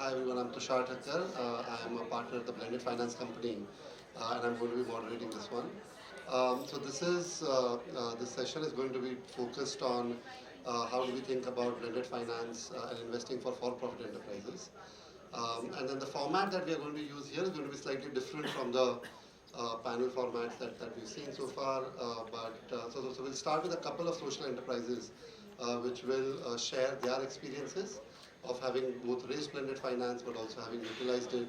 Hi everyone, I'm Tushar Thakkar. I'm a partner at the Blended Finance Company, and I'm going to be moderating this one. This session is going to be focused on how do we think about blended finance and investing for-profit enterprises. And then the format that we are going to use here is going to be slightly different from the panel formats that we've seen so far. So we'll start with a couple of social enterprises which will share their experiences of having both raised blended finance but also having utilized it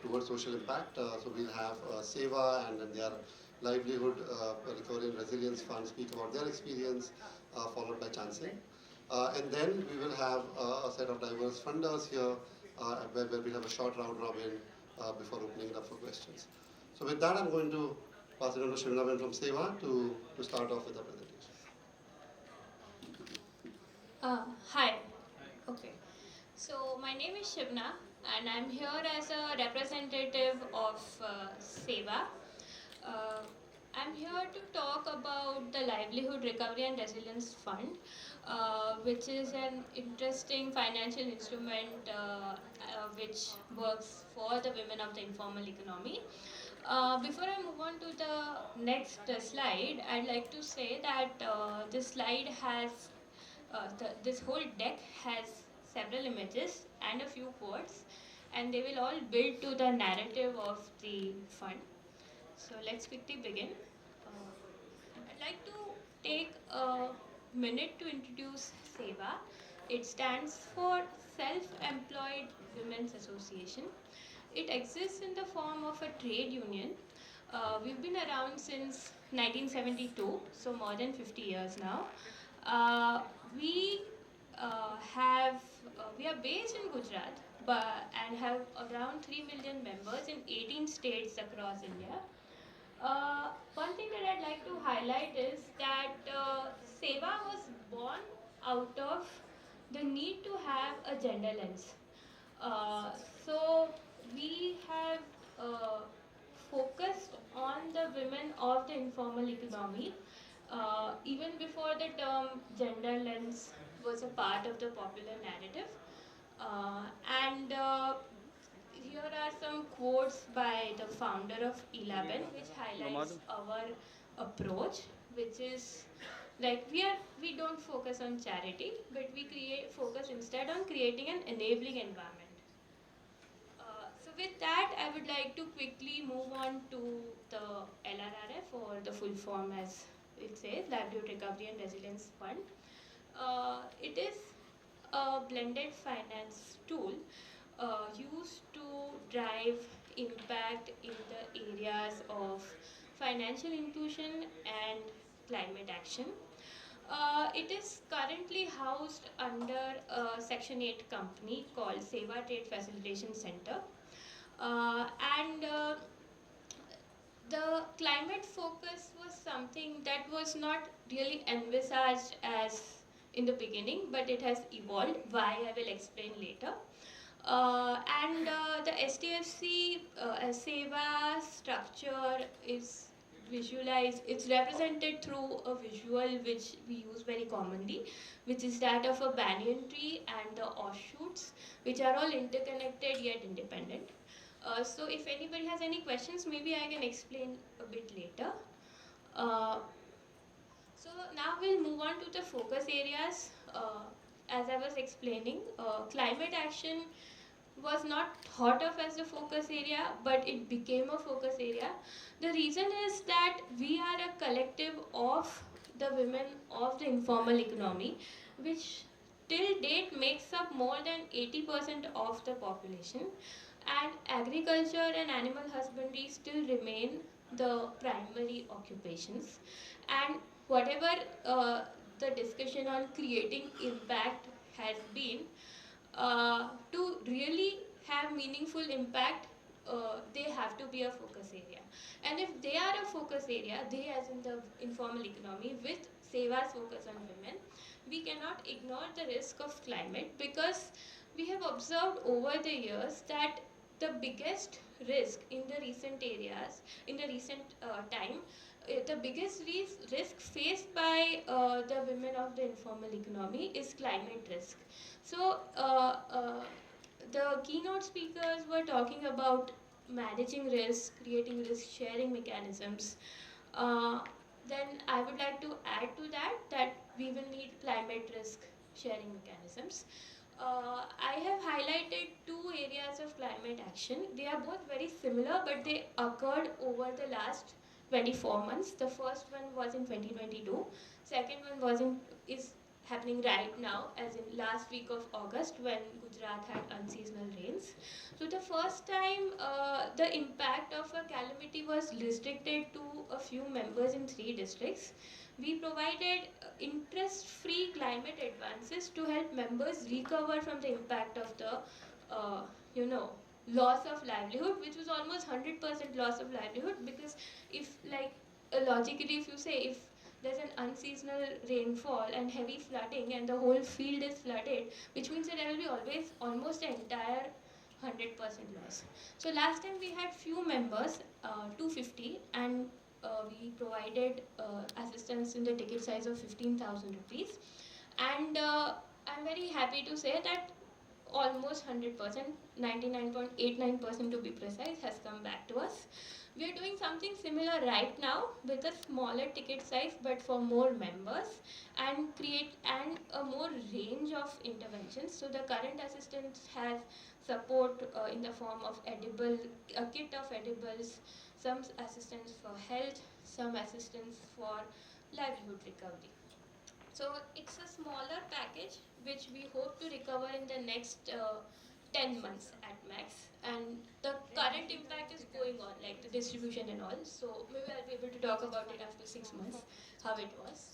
towards social impact. So we'll have Seva and then their livelihood recovery and resilience fund speak about their experience, followed by Chansey. And then we will have a set of diverse funders here where we have a short round robin before opening it up for questions. So with that, I'm going to pass it on to Shivnaben from Seva to start off with the presentation. Hi. Okay. So my name is Shivna and I'm here as a representative of SEVA. Uh, I'm here to talk about the Livelihood Recovery and Resilience Fund, which is an interesting financial instrument which works for the women of the informal economy. Before I move on to the next slide, I'd like to say that this slide has this whole deck has several images and a few quotes, and they will all build to the narrative of the fund. So let's quickly begin. I'd like to take a minute to introduce SEVA. It stands for Self-Employed Women's Association. It exists in the form of a trade union. We've been around since 1972, so more than 50 years now. Uh, we have we are based in Gujarat, and have around 3 million members in 18 states across India. One thing that I'd like to highlight is that Seva was born out of the need to have a gender lens. Uh, so we have uh, focused on the women of the informal economy even before the term gender lens was a part of the popular narrative. Uh, and Here are some quotes by the founder of Elaben, which highlights our approach, which is like we don't focus on charity, but we create focus instead on creating an enabling environment. So with that, I would like to quickly move on to the LRRF, or the full form as it says, Livelihood Recovery and Resilience Fund. It is a blended finance tool used to drive impact in the areas of financial inclusion and climate action. It is currently housed under a Section 8 company called Seva Trade Facilitation Center. And The climate focus was something that was not really envisaged as in the beginning, but it has evolved. Why, I will explain later. The STFC SEVA structure is visualized, it's represented through a visual which we use very commonly, which is that of a banyan tree and the offshoots, which are all interconnected yet independent. So if anybody has any questions, maybe I can explain a bit later. Uh, so now we'll move on to the focus areas. As I was explaining, climate action was not thought of as a focus area, but it became a focus area. The reason is that we are a collective of the women of the informal economy, which till date makes up more than 80% of the population, and agriculture and animal husbandry still remain the primary occupations. And whatever the discussion on creating impact has been, to really have meaningful impact, they have to be a focus area. And if they are a focus area, they as in the informal economy with Seva's focus on women, we cannot ignore the risk of climate, because we have observed over the years that the biggest risk in the recent areas, in the recent time, the biggest risk faced by the women of the informal economy is climate risk. So the keynote speakers were talking about managing risk, creating risk sharing mechanisms. Uh, then I would like to add to that we will need climate risk sharing mechanisms. I have highlighted two areas of climate action. They are both very similar, but they occurred over the last 24 months. The first one was in 2022. Second one is happening right now, as in last week of August when Gujarat had unseasonal rains. So the first time the impact of a calamity was restricted to a few members in 3 districts. We provided interest-free climate advances to help members recover from the impact of the, uh, you know, loss of livelihood, which was almost 100% loss of livelihood. Because if, like, logically, if you say if there's an unseasonal rainfall and heavy flooding and the whole field is flooded, which means that there will be always almost the entire 100% loss. So last time we had few members, 250, and we provided assistance in the ticket size of 15,000 rupees. And I'm very happy to say that almost 100%, 99.89% to be precise, has come back to us. We are doing something similar right now with a smaller ticket size but for more members, and create and a more range of interventions. So the current assistance has support in the form of a kit of edibles, some assistance for health, some assistance for livelihood recovery. So it's a smaller package which we hope to recover in the next 10 months at max. And the current impact is going on, like the distribution and all. So maybe I'll be able to talk about it after 6 months, how it was.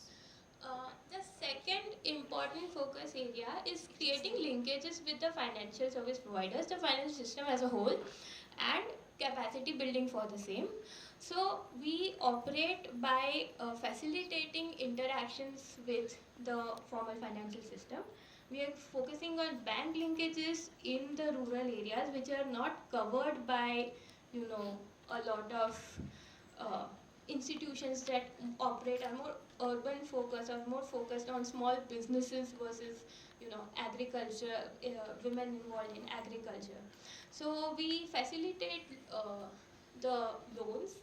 The second important focus area is creating linkages with the financial service providers, the financial system as a whole, and capacity building for the same. So we operate by facilitating interactions with the formal financial system. We are focusing on bank linkages in the rural areas which are not covered by, a lot of uh, institutions that operate are more urban focused or more focused on small businesses versus, agriculture, women involved in agriculture. So we facilitate the loans.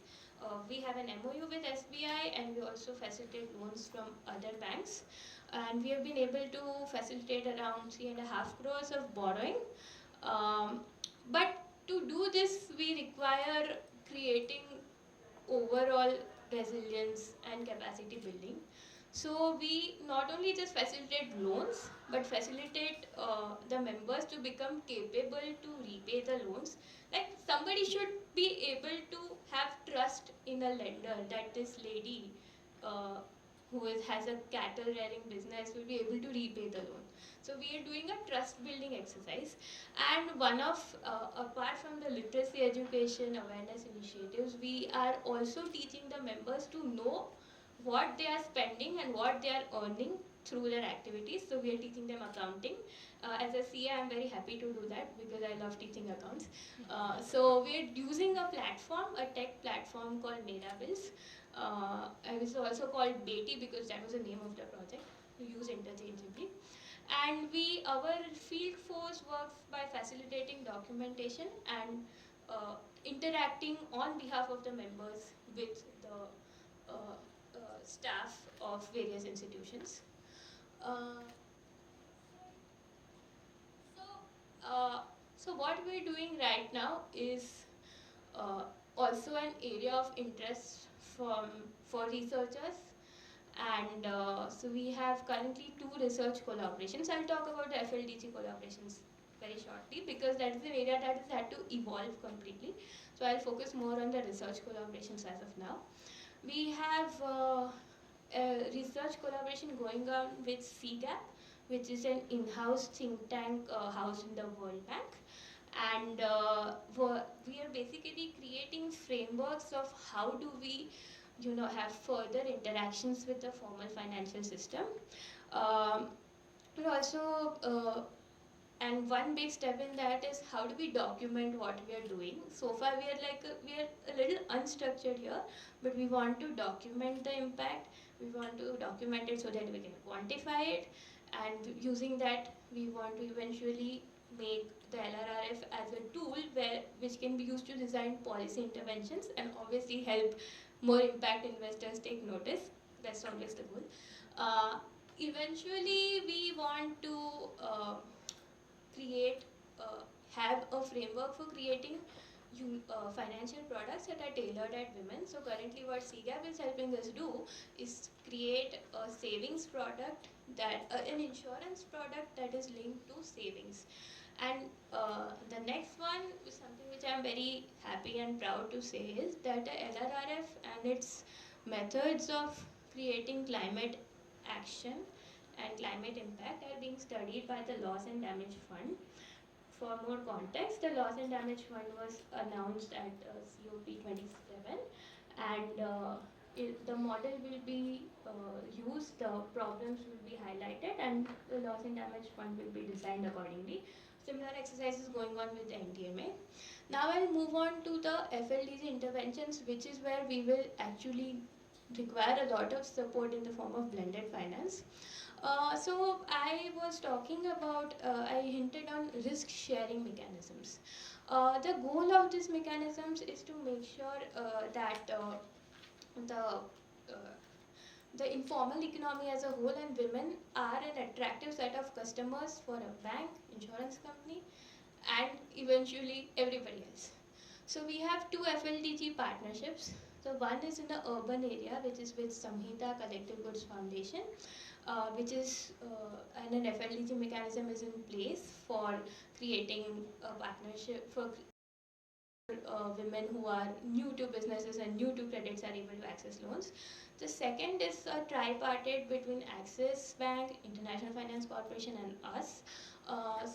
We have an MOU with SBI, and we also facilitate loans from other banks. And we have been able to facilitate around 3.5 crores of borrowing. Um, but to do this, we require creating overall resilience and capacity building. So we not only just facilitate loans, but facilitate the members to become capable to repay the loans. Like, somebody should be able to have trust in a lender that this lady uh, has a cattle rearing business will be able to repay the loan. So we are doing a trust building exercise, and one of apart from the literacy education awareness initiatives, we are also teaching the members to know what they are spending and what they are earning through their activities. So we are teaching them accounting. As a CA, I'm very happy to do that because I love teaching accounts. So we are using a platform, a tech platform called Merabills. It was also called Beti because that was the name of the project. We use interchangeably. And our field force works by facilitating documentation and interacting on behalf of the members with the staff of various institutions. Uh, so, so what we're doing right now is also an area of interest for researchers. And so we have currently 2 research collaborations. I'll talk about the FLDG collaborations very shortly because that is an area that has had to evolve completely. So I'll focus more on the research collaborations as of now. We have a research collaboration going on with CGAP, which is an in-house think tank housed in the World Bank. And we are basically creating frameworks of how do we have further interactions with the formal financial system. We're also and one big step in that is how do we document what we are doing. So far we are a little unstructured here, but we want to document the impact. We want to document it so that we can quantify it, and using that we want to eventually make the LRR LRRF as a tool which can be used to design policy interventions and obviously help more impact investors take notice. That's always the goal. Uh, Eventually, we want to create, have a framework for creating financial products that are tailored at women. So currently what CGAP is helping us do is create a savings product, an insurance product that is linked to savings. And the next one is something which I am very happy and proud to say is that the LRRF and its methods of creating climate action and climate impact are being studied by the Loss and Damage Fund. For more context, the Loss and Damage Fund was announced at COP27, and the model will be used, the problems will be highlighted, and the Loss and Damage Fund will be designed accordingly. Similar exercises going on with the NDMA. Now I'll move on to the FLDG interventions, which is where we will actually require a lot of support in the form of blended finance. So I was talking about, I hinted on risk sharing mechanisms. The goal of these mechanisms is to make sure that the the informal economy as a whole and women are an attractive set of customers for a bank, insurance company, and eventually everybody else. So we have two FLDG partnerships. So one is in the urban area, which is with Samhita Collective Goods Foundation, which is and an FLDG mechanism is in place for creating a partnership for women who are new to businesses and new to credits are able to access loans. The second is a tripartite between Axis Bank, International Finance Corporation, and us.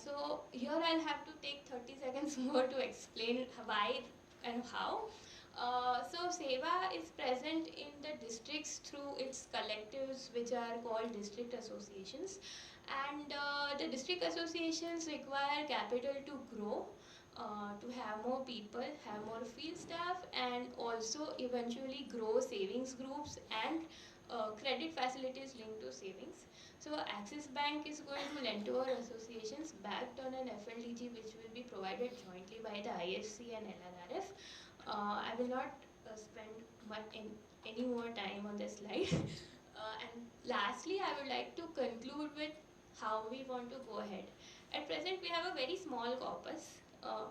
So here I'll have to take 30 seconds more to explain why and how. So SEVA is present in the districts through its collectives, which are called district associations, and the district associations require capital to grow, to have more people, have more field staff, and also eventually grow savings groups and credit facilities linked to savings. So Axis Bank is going to lend to our associations backed on an FLDG which will be provided jointly by the IFC and LRRF. I will not spend any more time on this slide. And lastly, I would like to conclude with how we want to go ahead. At present, we have a very small corpus.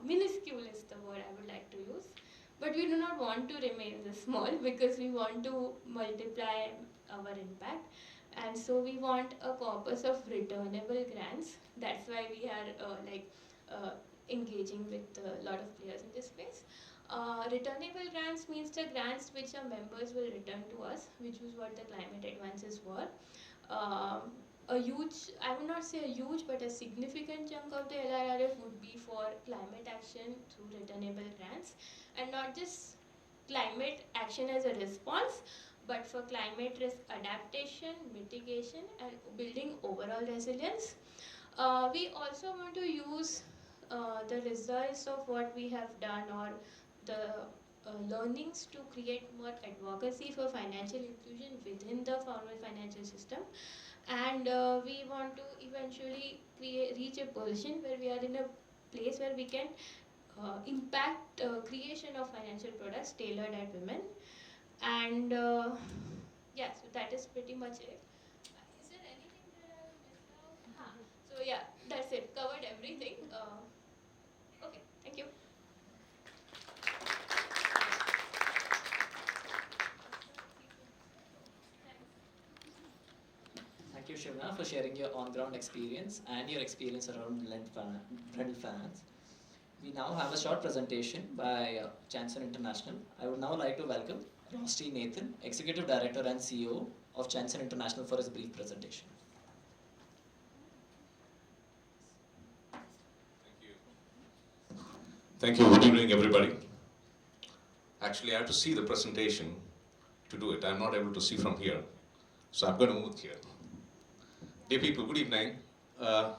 Minuscule is the word I would like to use. But we do not want to remain this small because we want to multiply our impact. And so we want a corpus of returnable grants. That's why we are engaging with a lot of players in this space. Returnable grants means the grants which our members will return to us, which was what the climate advances were. A huge, I would not say a huge, but a significant chunk of the LRRF would be for climate action through returnable grants, and not just climate action as a response, but for climate risk adaptation, mitigation, and building overall resilience. We also want to use the results of what we have done or the learnings to create more advocacy for financial inclusion within the formal financial system. And we want to eventually reach a position where we are in a place where we can impact creation of financial products tailored at women. And yeah, so that is pretty much it. Is there anything that I missed out? So yeah, that's it. Covered everything. Okay, thank you. Thank you, Shivna, for sharing your on-ground experience and your experience around blended finance. We now have a short presentation by Chanson International. I would now like to welcome Rosti Nathan, Executive Director and CEO of Chanson International, for his brief presentation. Thank you. Good evening, everybody. Actually, I have to see the presentation to do it. I'm not able to see from here, so I'm going to move here. Dear people, good evening. I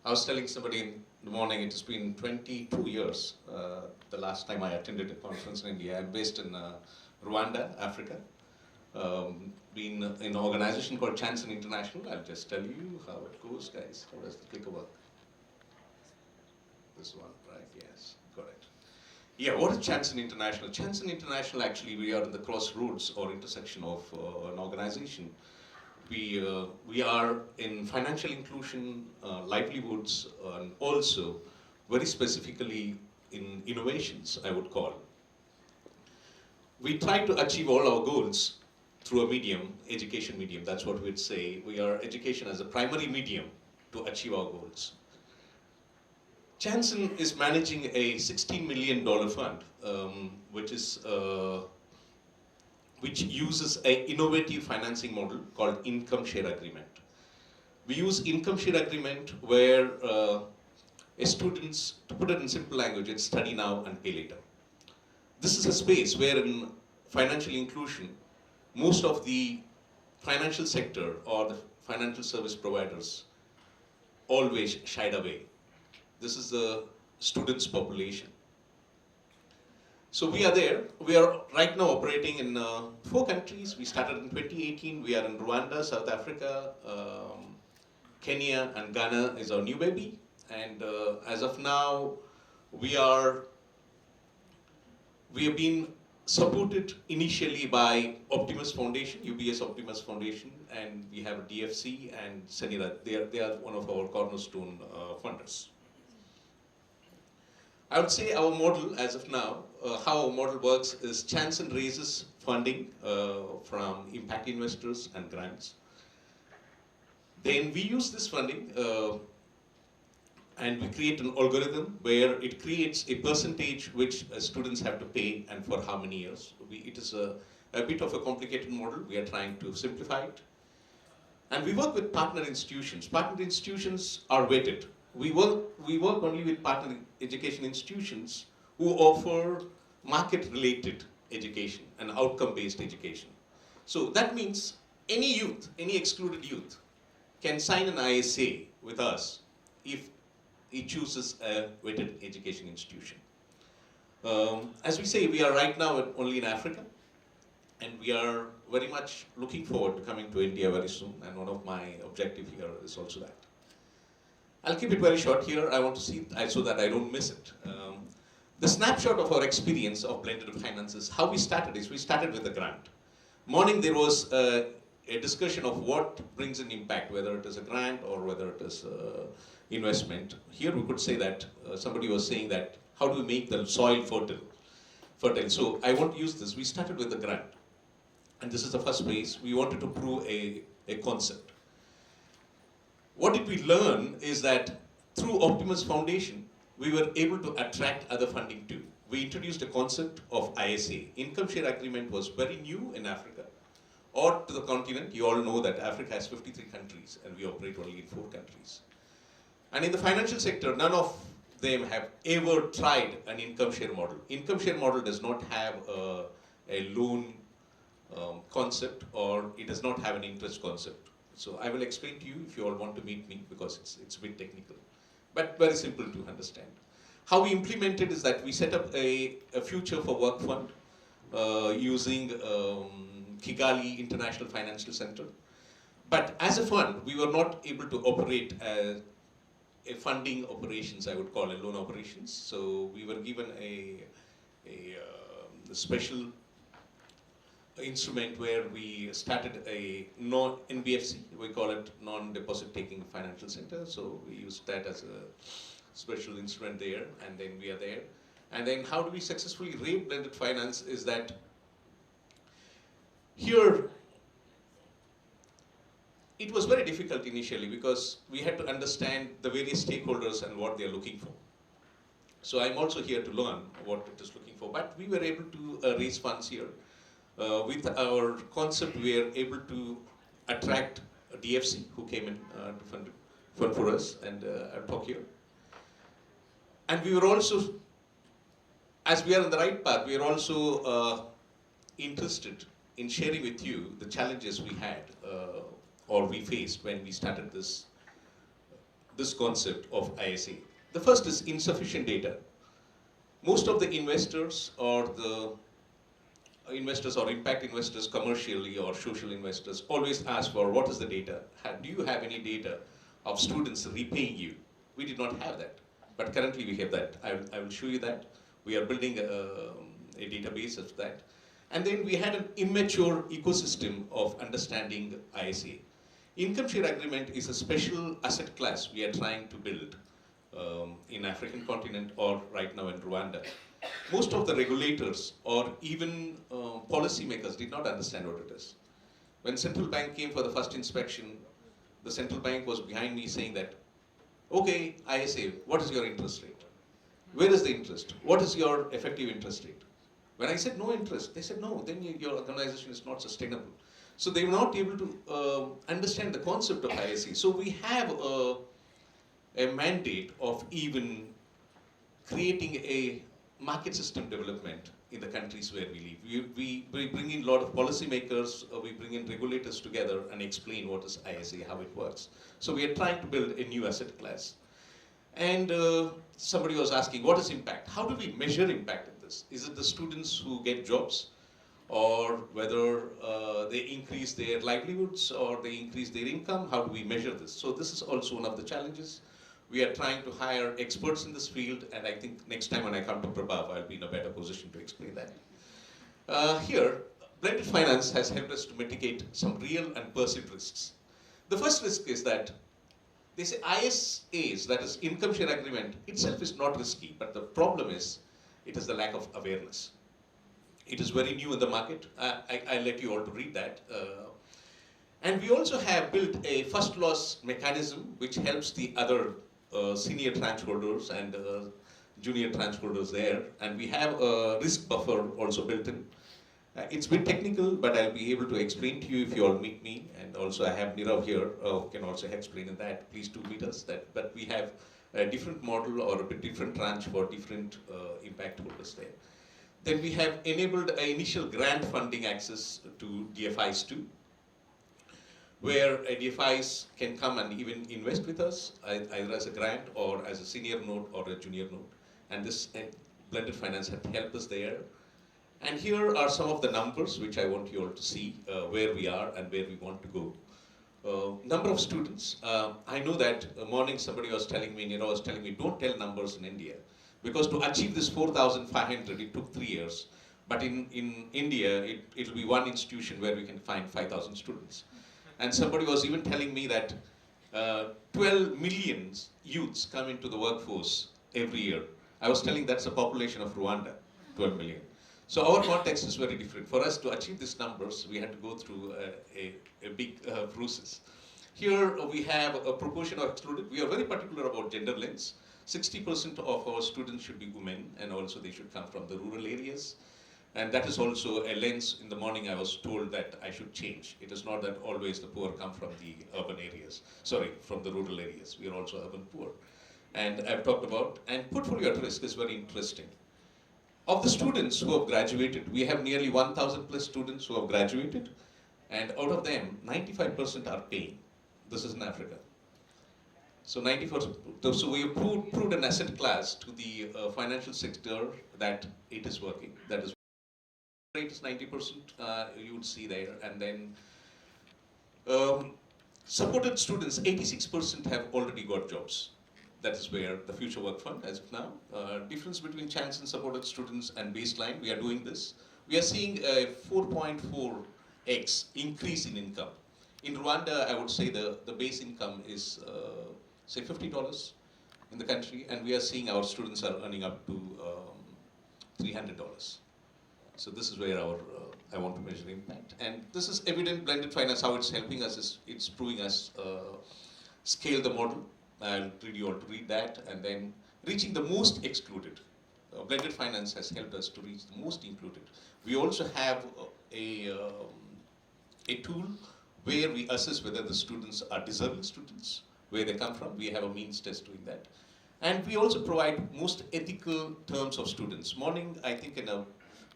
was telling somebody in the morning, it has been 22 years the last time I attended a conference in India. I'm based in Rwanda, Africa. Been in an organization called Chanson International. I'll just tell you how it goes, guys. How does the clicker work? This one, right? Yes, correct. Yeah, what is Chanson International? Chanson International, actually, we are in the crossroads or intersection of an organization. We are in financial inclusion, livelihoods, and also very specifically in innovations, I would call. We try to achieve all our goals through a medium, education medium. That's what we'd say. We are education as a primary medium to achieve our goals. Chanson is managing a $16 million fund, which uses an innovative financing model called income share agreement. We use income share agreement where students, to put it in simple language, it's study now and pay later. This is a space where in financial inclusion, most of the financial sector or the financial service providers always shied away. This is the students' population. So we are there. We are right now operating in 4 countries. We started in 2018. We are in Rwanda, South Africa, Kenya, and Ghana is our new baby. And as of now, we have been supported initially by Optimus Foundation, UBS Optimus Foundation, and we have DFC and Senira. They are one of our cornerstone funders. I would say our model, as of now, how our model works is Chanson raises funding from impact investors and grants. Then we use this funding and we create an algorithm where it creates a percentage which students have to pay and for how many years. It is a bit of a complicated model. We are trying to simplify it. And we work with partner institutions. Partner institutions are vetted. We work only with partner education institutions who offer market-related education and outcome-based education. So that means any youth, any excluded youth, can sign an ISA with us if he chooses a vetted education institution. As we say, we are right now only in Africa, and we are very much looking forward to coming to India very soon, and one of my objectives here is also that. I'll keep it very short here. I want to see so that I don't miss it. The snapshot of our experience of blended finances, how we started is we started with a grant. Morning there was a discussion of what brings an impact, whether it is a grant or whether it is investment. Here we could say that somebody was saying that how do we make the soil fertile? So I want to use this. We started with the grant, and this is the first phase. We wanted to prove a concept. What did we learn is that through Optimus Foundation, we were able to attract other funding too. We introduced a concept of ISA. Income share agreement was very new in Africa or to the continent. You all know that Africa has 53 countries and we operate only in 4 countries. And in the financial sector, none of them have ever tried an income share model. Income share model does not have a loan concept, or it does not have an interest concept. So I will explain to you if you all want to meet me, because it's a bit technical, but very simple to understand. How we implemented is that we set up a Future for Work fund using Kigali International Financial Center. But as a fund, we were not able to operate a funding operations, I would call it loan operations. So we were given a special instrument where we started a NBFC, we call it non-deposit taking financial center. So we used that as a special instrument there, and then we are there. And then how do we successfully raise blended finance is that here it was very difficult initially because we had to understand the various stakeholders and what they are looking for. So I'm also here to learn what it is looking for. But we were able to raise funds here. With our concept, we are able to attract a DFC who came in to fund for us, and I'll talk here. And we were also, as we are on the right path, we are also interested in sharing with you the challenges we had or we faced when we started this concept of ISA. The first is insufficient data. Most of the investors or impact investors commercially or social investors always ask for what is the data? Do you have any data of students repaying you? We did not have that. But currently we have that. I will show you that. We are building a database of that. And then we had an immature ecosystem of understanding ISA. Income share agreement is a special asset class we are trying to build in African continent or right now in Rwanda. Most of the regulators or even policymakers did not understand what it is. When central bank came for the first inspection, the central bank was behind me saying that, okay, ISA, what is your interest rate? Where is the interest? What is your effective interest rate? When I said no interest, they said no, then your organization is not sustainable. So they were not able to understand the concept of ISA. So we have a mandate of even creating a market system development in the countries where we live. We bring in a lot of policymakers, we bring in regulators together and explain what is ISA, how it works. So we are trying to build a new asset class. And somebody was asking, what is impact? How do we measure impact in this? Is it the students who get jobs? Or whether they increase their livelihoods or they increase their income? How do we measure this? So this is also one of the challenges. We are trying to hire experts in this field, and I think next time when I come to Prabhav, I'll be in a better position to explain that. Here, blended finance has helped us to mitigate some real and perceived risks. The first risk is that they say ISAs, that is income share agreement, itself is not risky, but the problem is it is the lack of awareness. It is very new in the market. I'll let you all to read that. And we also have built a first loss mechanism which helps the other senior tranche holders and junior tranche holders there. And we have a risk buffer also built in. It's a bit technical, but I'll be able to explain to you if you all meet me. And also I have Nirav here who can also explain in that. Please do meet us. But we have a different model or a bit different tranche for different impact holders there. Then we have enabled an initial grant funding access to DFIs too, where DFIs can come and even invest with us, either as a grant or as a senior note or a junior note. And this blended finance has helped us there. And here are some of the numbers which I want you all to see where we are and where we want to go. Number of students. I know that morning somebody was telling me, Nira was telling me, don't tell numbers in India. Because to achieve this 4,500, it took 3 years. But in India, it'll be one institution where we can find 5,000 students. And somebody was even telling me that 12 million youths come into the workforce every year. I was telling that's the population of Rwanda, 12 million. So our context is very different. For us to achieve these numbers, we had to go through a big process. Here we have a proportion of excluded. We are very particular about gender lens. 60% of our students should be women, and also they should come from the rural areas. And that is also a lens. In the morning I was told that I should change. It is not that always the poor come from the urban areas. Sorry, from the rural areas. We are also urban poor. And I've talked about, and portfolio at risk is very interesting. Of the students who have graduated, we have nearly 1,000 plus students who have graduated, and out of them, 95% are paying. This is in Africa. So 94%. So we have proved an asset class to the financial sector that it is working. That is rate is 90%. You would see there, and then supported students. 86% have already got jobs. That is where the Future Work Fund, as of now. Difference between chance and supported students and baseline. We are doing this. We are seeing a 4.4x increase in income. In Rwanda, I would say the base income is say $50 in the country, and we are seeing our students are earning up to $300. So this is where I want to measure impact. And this is evident blended finance, how it's helping us, is it's proving us scale the model. I'll read you all to read that. And then reaching the most excluded. Blended finance has helped us to reach the most included. We also have a tool where we assess whether the students are deserving students, where they come from. We have a means test doing that. And we also provide most ethical terms of students. Morning, I think in a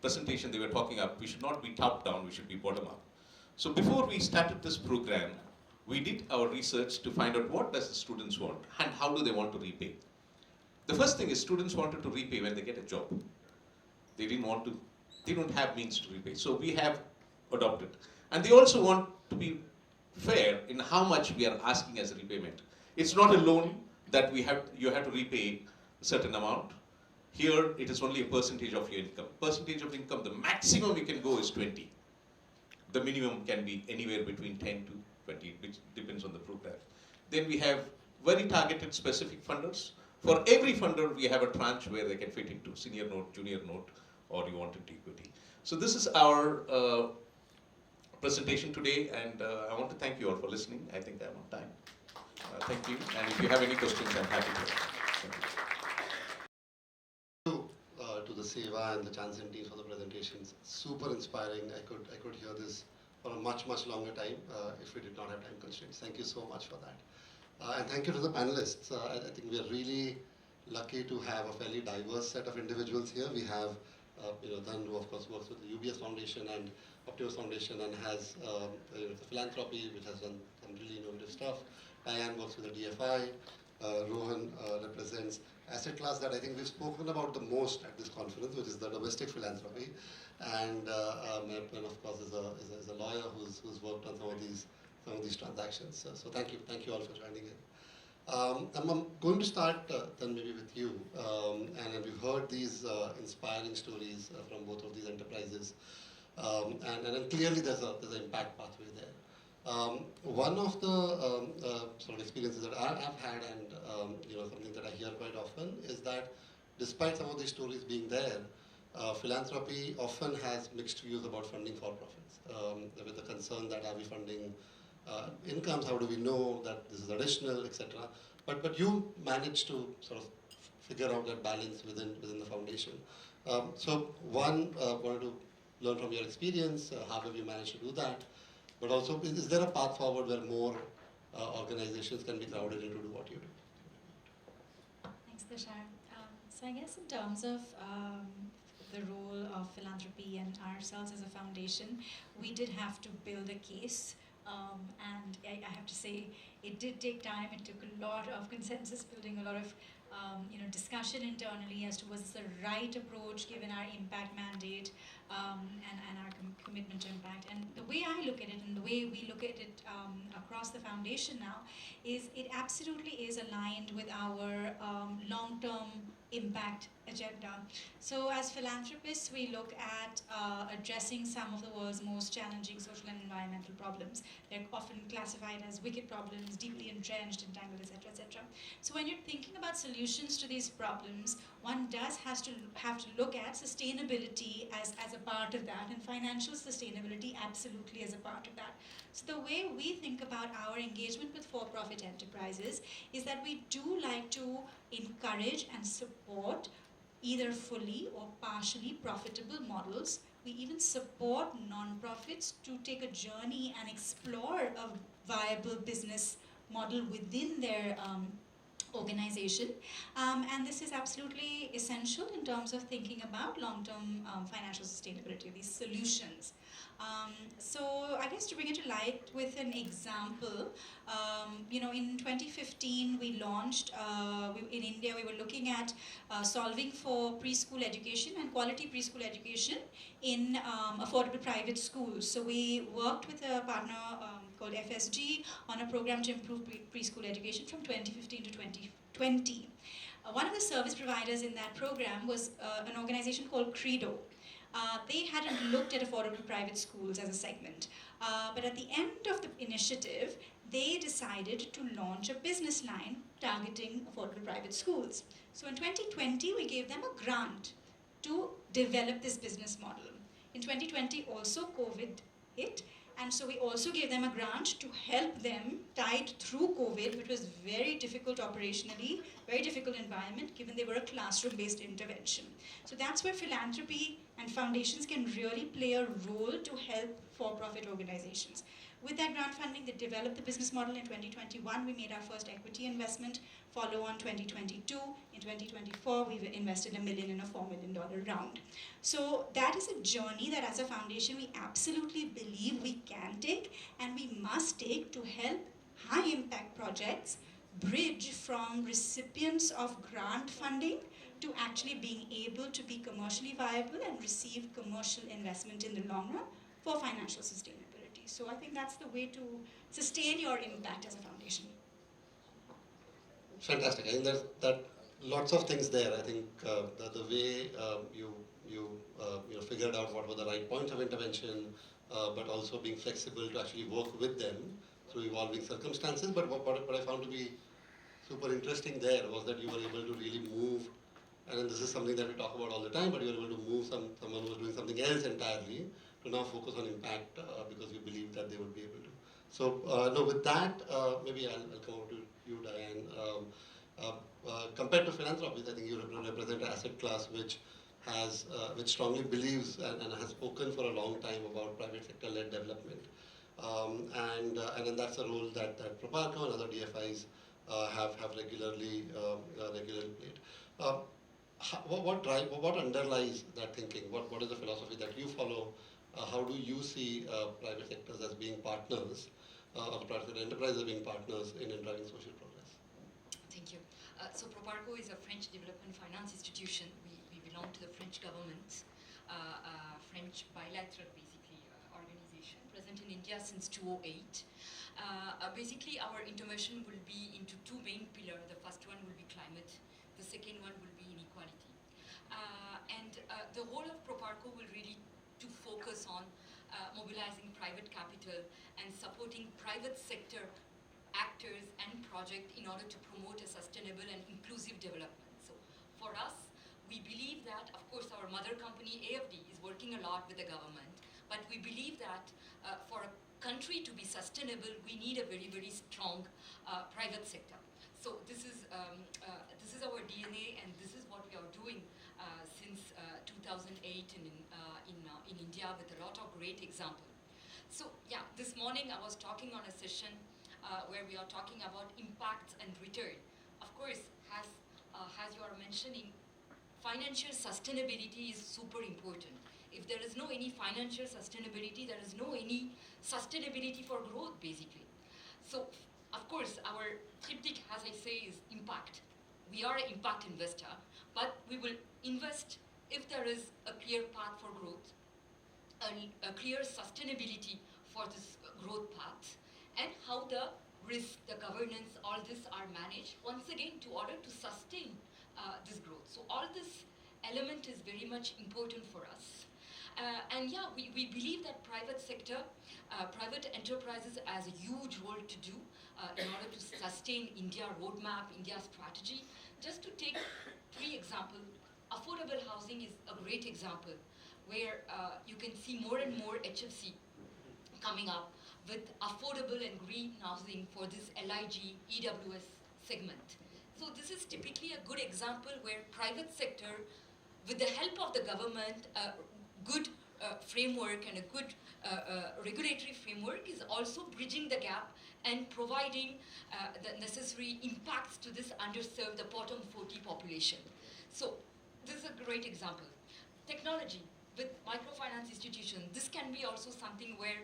presentation they were talking up, we should not be top down, we should be bottom up. So before we started this program, we did our research to find out what does the students want and how do they want to repay. The first thing is students wanted to repay when they get a job. They didn't want to, they don't have means to repay. So we have adopted. And they also want to be fair in how much we are asking as a repayment. It's not a loan that you have to repay certain amount. Here, it is only a percentage of your income. Percentage of income, the maximum you can go is 20. The minimum can be anywhere between 10 to 20, which depends on the program. Then we have very targeted specific funders. For every funder, we have a tranche where they can fit into senior note, junior note, or you want into equity. So this is our presentation today, and I want to thank you all for listening. I think I'm on time. Thank you, and if you have any questions, I'm happy to answer. To the Seva and the Chanson teams for the presentations. Super inspiring. I could hear this for a much longer time if we did not have time constraints. Thank you so much for that. And thank you to the panelists. I think we are really lucky to have a fairly diverse set of individuals here. We have Dhan, who of course works with the UBS Foundation and Optimus Foundation and has the philanthropy, which has done some really innovative stuff. Diane works with the DFI. Rohan represents asset class that I think we've spoken about the most at this conference, which is the domestic philanthropy. And Mehrpan, of course, is a lawyer who's worked on some of these transactions. So thank you all for joining in. I'm going to start then maybe with you, and we've heard these inspiring stories from both of these enterprises, and clearly there's an impact pathway there. One of the sort of experiences that I've had, and something that I hear quite often, is that despite some of these stories being there, philanthropy often has mixed views about funding for profits, with the concern that are we funding incomes, how do we know that this is additional, etc. But you managed to sort of figure out that balance within the foundation. So one, wanted to learn from your experience, how have you managed to do that? But also, is there a path forward where more organizations can be crowded into do what you do? Thanks, Tushar. So I guess in terms of the role of philanthropy and ourselves as a foundation, we did have to build a case. And I have to say, it did take time. It took a lot of consensus building, a lot of discussion internally as to was this the right approach given our impact mandate and our commitment to impact. And the way I look at it and the way we look at it across the foundation now is it absolutely is aligned with our long-term impact agenda. So as philanthropists, we look at addressing some of the world's most challenging social and environmental problems. They're often classified as wicked problems, deeply entrenched, entangled, etc., etc. So when you're thinking about solutions to these problems, one does have to look at sustainability as a part of that, and financial sustainability absolutely as a part of that. So the way we think about our engagement with for-profit enterprises is that we do like to encourage and support either fully or partially profitable models. We even support nonprofits to take a journey and explore a viable business model within their organization. And this is absolutely essential in terms of thinking about long-term financial sustainability of these solutions. So I guess to bring it to light with an example, in 2015 we launched, in India we were looking at solving for preschool education and quality preschool education in affordable private schools. So we worked with a partner called FSG on a program to improve preschool education from 2015 to 2020. One of the service providers in that program was an organization called Credo. They hadn't looked at affordable private schools as a segment. But at the end of the initiative, they decided to launch a business line targeting affordable private schools. So in 2020, we gave them a grant to develop this business model. In 2020, also COVID hit, and so we also gave them a grant to help them tide through COVID, which was very difficult operationally, very difficult environment, given they were a classroom-based intervention. So that's where philanthropy and foundations can really play a role to help for-profit organizations. With that grant funding, they developed the business model in 2021. We made our first equity investment, follow on 2022. In 2024, we've invested $1 million in a $4 million round. So that is a journey that as a foundation, we absolutely believe we can take and we must take to help high impact projects bridge from recipients of grant funding to actually being able to be commercially viable and receive commercial investment in the long run for financial sustainability. So I think that's the way to sustain your impact as a foundation. Fantastic. I think that lots of things there. I think the way you figured out what were the right points of intervention, but also being flexible to actually work with them through evolving circumstances. But what I found to be super interesting there was that you were able to really move, and this is something that we talk about all the time, but you were able to move someone who was doing something else entirely to now focus on impact because you believe that they would be able to. So, no, with that, maybe I'll come over to you, Diane. Compared to philanthropies, I think you represent an asset class which strongly believes and has spoken for a long time about private sector-led development. And then that's a role that Proparco and other DFIs have regularly played. What underlies that thinking? What is the philosophy that you follow? How do you see private sectors as being partners, or the private sector enterprises being partners in driving social progress? Thank you. So Proparco is a French development finance institution. We belong to the French government, French bilateral basically organization present in India since 2008. Basically our intervention will be into two main pillars. The first one will be climate. The second one will be inequality. The whole of Proparco will really to focus on mobilizing private capital and supporting private sector actors and projects in order to promote a sustainable and inclusive development. So for us, we believe that, of course, our mother company AFD is working a lot with the government, but we believe that for a country to be sustainable, we need a very, very strong private sector. So this is our DNA, and this is what we are doing since 2008 in India with a lot of great examples. So yeah, this morning I was talking on a session where we are talking about impacts and return. Of course, as you are mentioning, financial sustainability is super important. If there is no any financial sustainability, there is no any sustainability for growth, basically. So, of course, our triptych, as I say, is impact. We are an impact investor, but we will invest if there is a clear path for growth, a clear sustainability for this growth path, and how the risk, the governance, all this are managed, once again, to order to sustain this growth. So all this element is very much important for us. And yeah, we believe that private sector, private enterprises has a huge role to do in order to sustain India roadmap, India strategy. Just to take three examples, affordable housing is a great example where you can see more and more HFC coming up with affordable and green housing for this LIG, EWS segment. So this is typically a good example where private sector, with the help of the government, good framework and a good regulatory framework is also bridging the gap and providing the necessary impacts to this underserved, the bottom 40 population. So this is a great example. Technology. With microfinance institutions, this can be also something where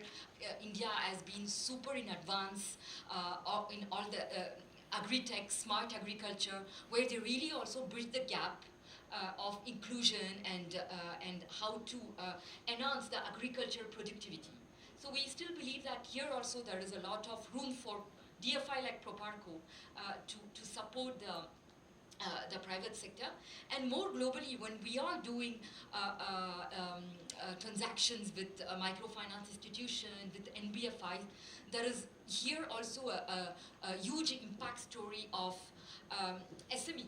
India has been super in advance in all the agri-tech, smart agriculture, where they really also bridge the gap of inclusion and how to enhance the agriculture productivity. So we still believe that here also there is a lot of room for DFI like Proparco to support the private sector. And more globally, when we are doing transactions with microfinance institutions, with NBFIs, there is here also a huge impact story of SME,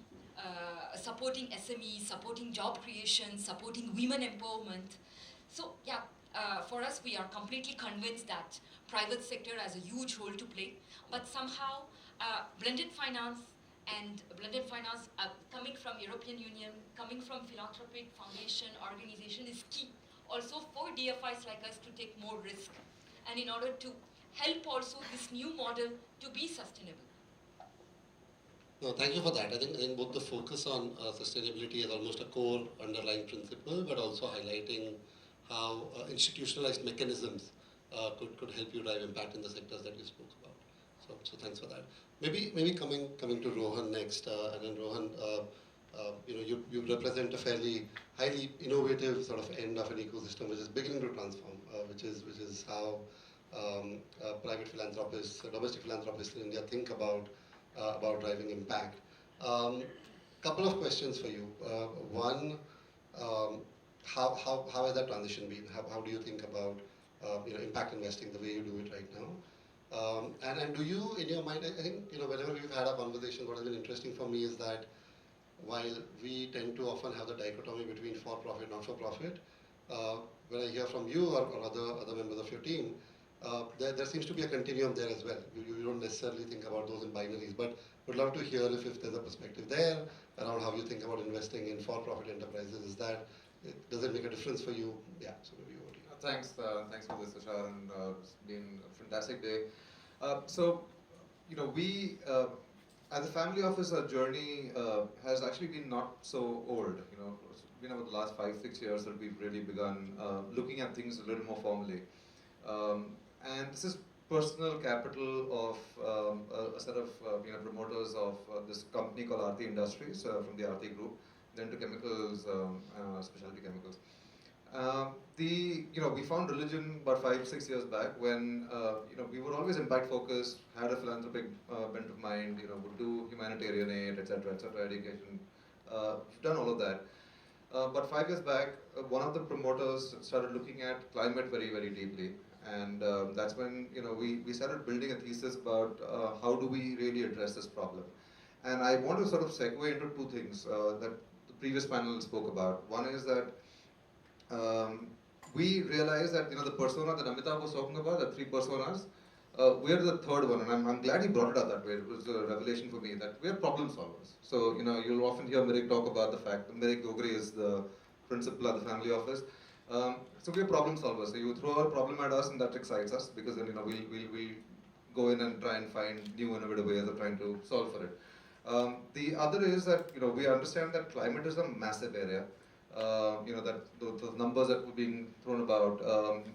supporting SME, supporting job creation, supporting women empowerment. So yeah, for us, we are completely convinced that private sector has a huge role to play, but somehow blended finance coming from European Union, coming from philanthropic foundation, organization is key. Also for DFIs like us to take more risk and in order to help also this new model to be sustainable. No, thank you for that. I think both the focus on sustainability as almost a core underlying principle, but also highlighting how institutionalized mechanisms could help you drive impact in the sectors that you spoke about. So thanks for that. Maybe coming to Rohan next, and then Rohan, you represent a fairly highly innovative sort of end of an ecosystem which is beginning to transform, which is how private philanthropists, domestic philanthropists in India think about driving impact. couple of questions for you. One, um, how has that transition been? How do you think about impact investing the way you do it right now? And do you, in your mind, I think whenever we've had a conversation, what has been interesting for me is that while we tend to often have the dichotomy between for-profit, not-for-profit, uh, when I hear from you or other members of your team, there seems to be a continuum there as well. You don't necessarily think about those in binaries, but would love to hear if there's a perspective there around how you think about investing in for-profit enterprises. Does it make a difference for you? Yeah, so maybe over to you. Thanks for this, Tushar, and it's been a fantastic day. So, we as a family office, our journey has actually been not so old. It's been over the last 5-6 years that we've really begun looking at things a little more formally. And this is personal capital of a set of promoters of this company called Aarti Industries from the Aarti Group, then to chemicals, specialty chemicals. We found religion about 5-6 years back when we were always impact focused, had a philanthropic bent of mind, would do humanitarian aid, etc., education. We've done all of that. But 5 years back, one of the promoters started looking at climate very, very deeply, and that's when we started building a thesis about how do we really address this problem. And I want to sort of segue into two things that the previous panel spoke about. One is that we realized that the persona that Amitabh was talking about, the three personas, we're the third one, and I'm glad he brought it up that way. It was a revelation for me that we're problem solvers. So you'll often hear Mirik talk about the fact that Mirik Gogri is the principal at the family office. So we're problem solvers. So you throw a problem at us, and that excites us because then we'll go in and try and find new innovative ways of trying to solve for it. The other is that we understand that climate is a massive area. That the numbers that were being thrown about,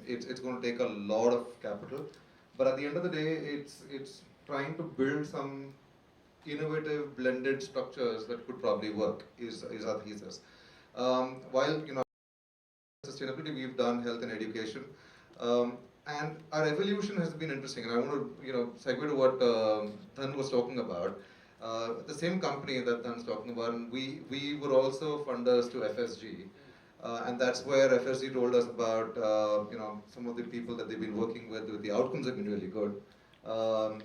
it's going to take a lot of capital. But at the end of the day, it's trying to build some innovative blended structures that could probably work is our thesis. While sustainability, we've done health and education, and our evolution has been interesting. And I want to segue to what Dhan was talking about. The same company that Dhan's talking about, and we were also funders to FSG. And that's where FSG told us about some of the people that they've been working with the outcomes have been really good. And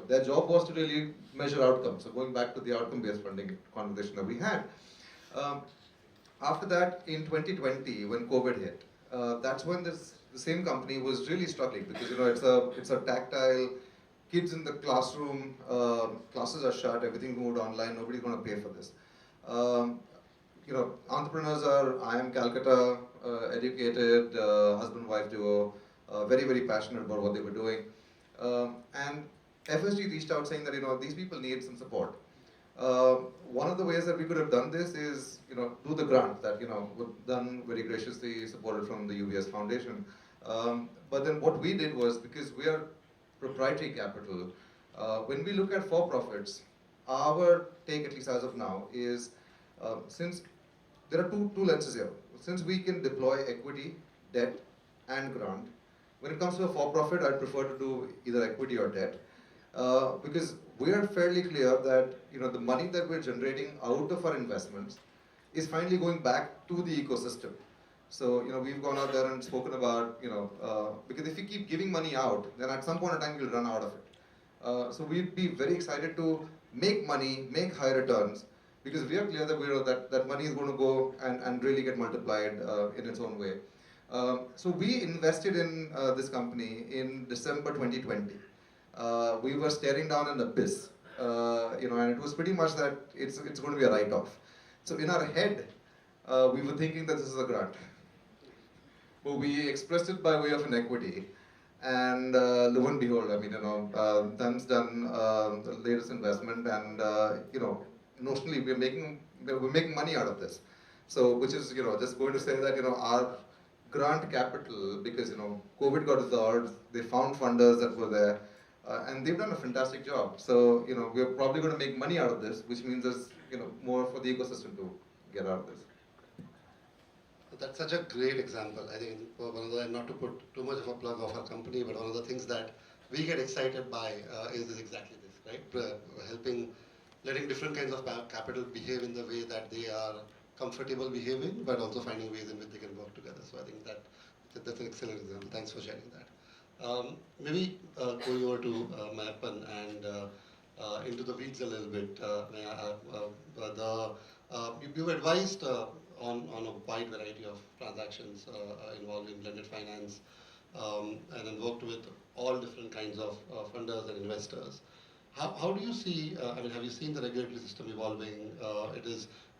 their job was to really measure outcomes. So going back to the outcome-based funding conversation that we had. After that, in 2020, when COVID hit, that's when the same company was really struggling because it's a tactile, kids in the classroom, classes are shut, everything moved online, nobody's going to pay for this. Entrepreneurs are IIM Calcutta, educated, husband-wife duo, very, very passionate about what they were doing. And FSG reached out saying that, these people need some support. One of the ways that we could have done this is, do the grant that, was done very graciously, supported from the UBS Foundation. But then what we did was, because we are proprietary capital, when we look at for-profits, our take, at least as of now, is since there are two lenses here. Since we can deploy equity, debt, and grant, when it comes to a for-profit, I'd prefer to do either equity or debt, because we are fairly clear that the money that we're generating out of our investments is finally going back to the ecosystem. So we've gone out there and spoken about because if you keep giving money out, then at some point in time you'll run out of it. So we'd be very excited to make money, make high returns, because we are clear that that money is going to go and really get multiplied in its own way. So we invested in this company in December 2020. We were staring down an abyss, and it was pretty much that it's going to be a write-off. So in our head, we were thinking that this is a grant. But we expressed it by way of an equity. And lo and behold, Dhan's done the latest investment, and notionally we're making money out of this. So, which is just going to say that our grant capital, because COVID got resolved, they found funders that were there, and they've done a fantastic job. So we're probably going to make money out of this, which means there's more for the ecosystem to get out of this. That's such a great example. I think not to put too much of a plug of our company, but one of the things that we get excited by is exactly this, right? Helping letting different kinds of capital behave in the way that they are comfortable behaving, but also finding ways in which they can work together. So I think that's an excellent example. Thanks for sharing that. Going over to Mayappan and into the weeds a little bit. You advised on a wide variety of transactions involving blended finance, and then worked with all different kinds of funders and investors. How do you see, have you seen the regulatory system evolving?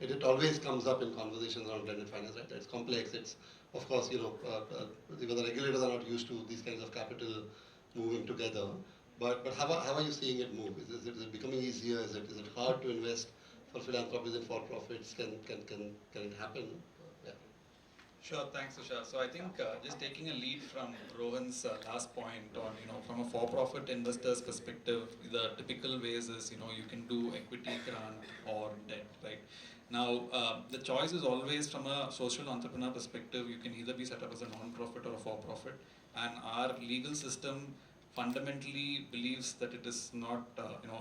It always comes up in conversations around blended finance, right? It's complex. It's, of course, even the regulators are not used to these kinds of capital moving together. But how are you seeing it move? Is it becoming easier? Is it hard to invest for philanthropies and for-profits? Can it happen? Yeah. Sure, thanks, Tushar. So I think just taking a lead from Rohan's last point on, from a for-profit investor's perspective, the typical ways is, you can do equity, grant, or debt, right? Now, the choice is always from a social entrepreneur perspective. You can either be set up as a non-profit or a for-profit, and our legal system fundamentally believes that it is not,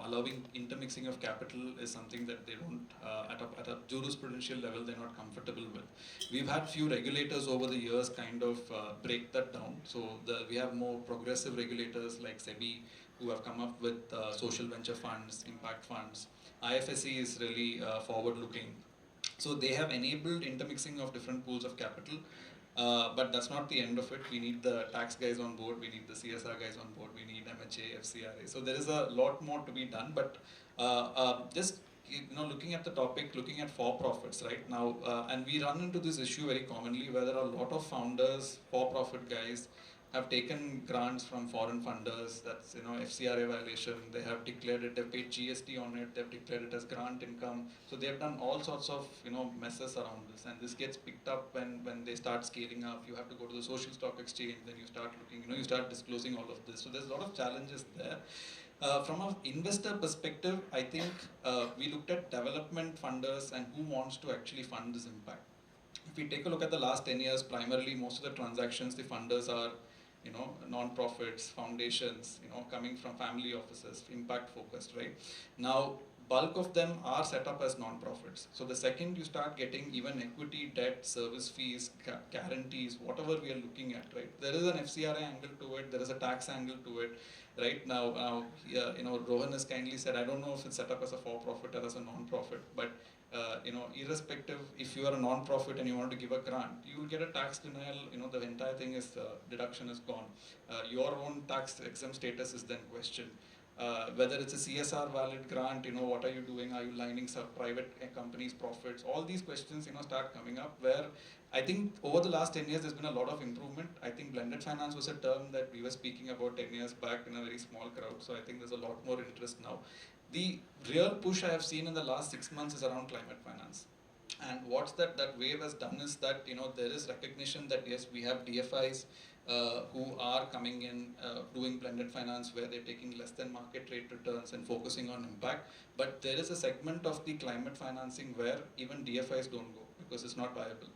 allowing intermixing of capital is something that they don't, at a jurisprudential level, they're not comfortable with. We've had few regulators over the years kind of break that down. So we have more progressive regulators like SEBI who have come up with social venture funds, impact funds. IFSC is really forward-looking. So they have enabled intermixing of different pools of capital. But that's not the end of it. We need the tax guys on board, we need the CSR guys on board, we need MHA, FCRA. So there is a lot more to be done. But just looking at the topic, looking at for-profits right now, and we run into this issue very commonly where there are a lot of founders, for-profit guys, have taken grants from foreign funders. That's FCRA violation. They have declared it. They've paid GST on it. They've declared it as grant income. So they've done all sorts of messes around this, and this gets picked up when they start scaling up. You have to go to the social stock exchange. Then you start looking. You start disclosing all of this. So there's a lot of challenges there. From an investor perspective, I think we looked at development funders and who wants to actually fund this impact. If we take a look at the last 10 years, primarily most of the transactions, the funders are non-profits, foundations, coming from family offices, impact focused, right? Now, bulk of them are set up as non-profits. So the second you start getting even equity, debt, service fees, guarantees, whatever we are looking at, right? There is an FCRA angle to it, there is a tax angle to it, right? Now, Rohan has kindly said, I don't know if it's set up as a for-profit or as a non-profit, but irrespective, if you are a non-profit and you want to give a grant, you will get a tax denial. The entire thing is deduction is gone. Your own tax exempt status is then questioned. Whether it's a CSR valid grant, what are you doing? Are you lining up private companies' profits? All these questions, start coming up. Where I think over the last 10 years, there's been a lot of improvement. I think blended finance was a term that we were speaking about 10 years back in a very small crowd. So I think there's a lot more interest now. The real push I have seen in the last 6 months is around climate finance. And what that wave has done is that there is recognition that yes, we have DFIs who are coming in doing blended finance where they're taking less than market rate returns and focusing on impact. But there is a segment of the climate financing where even DFIs don't go because it's not viable.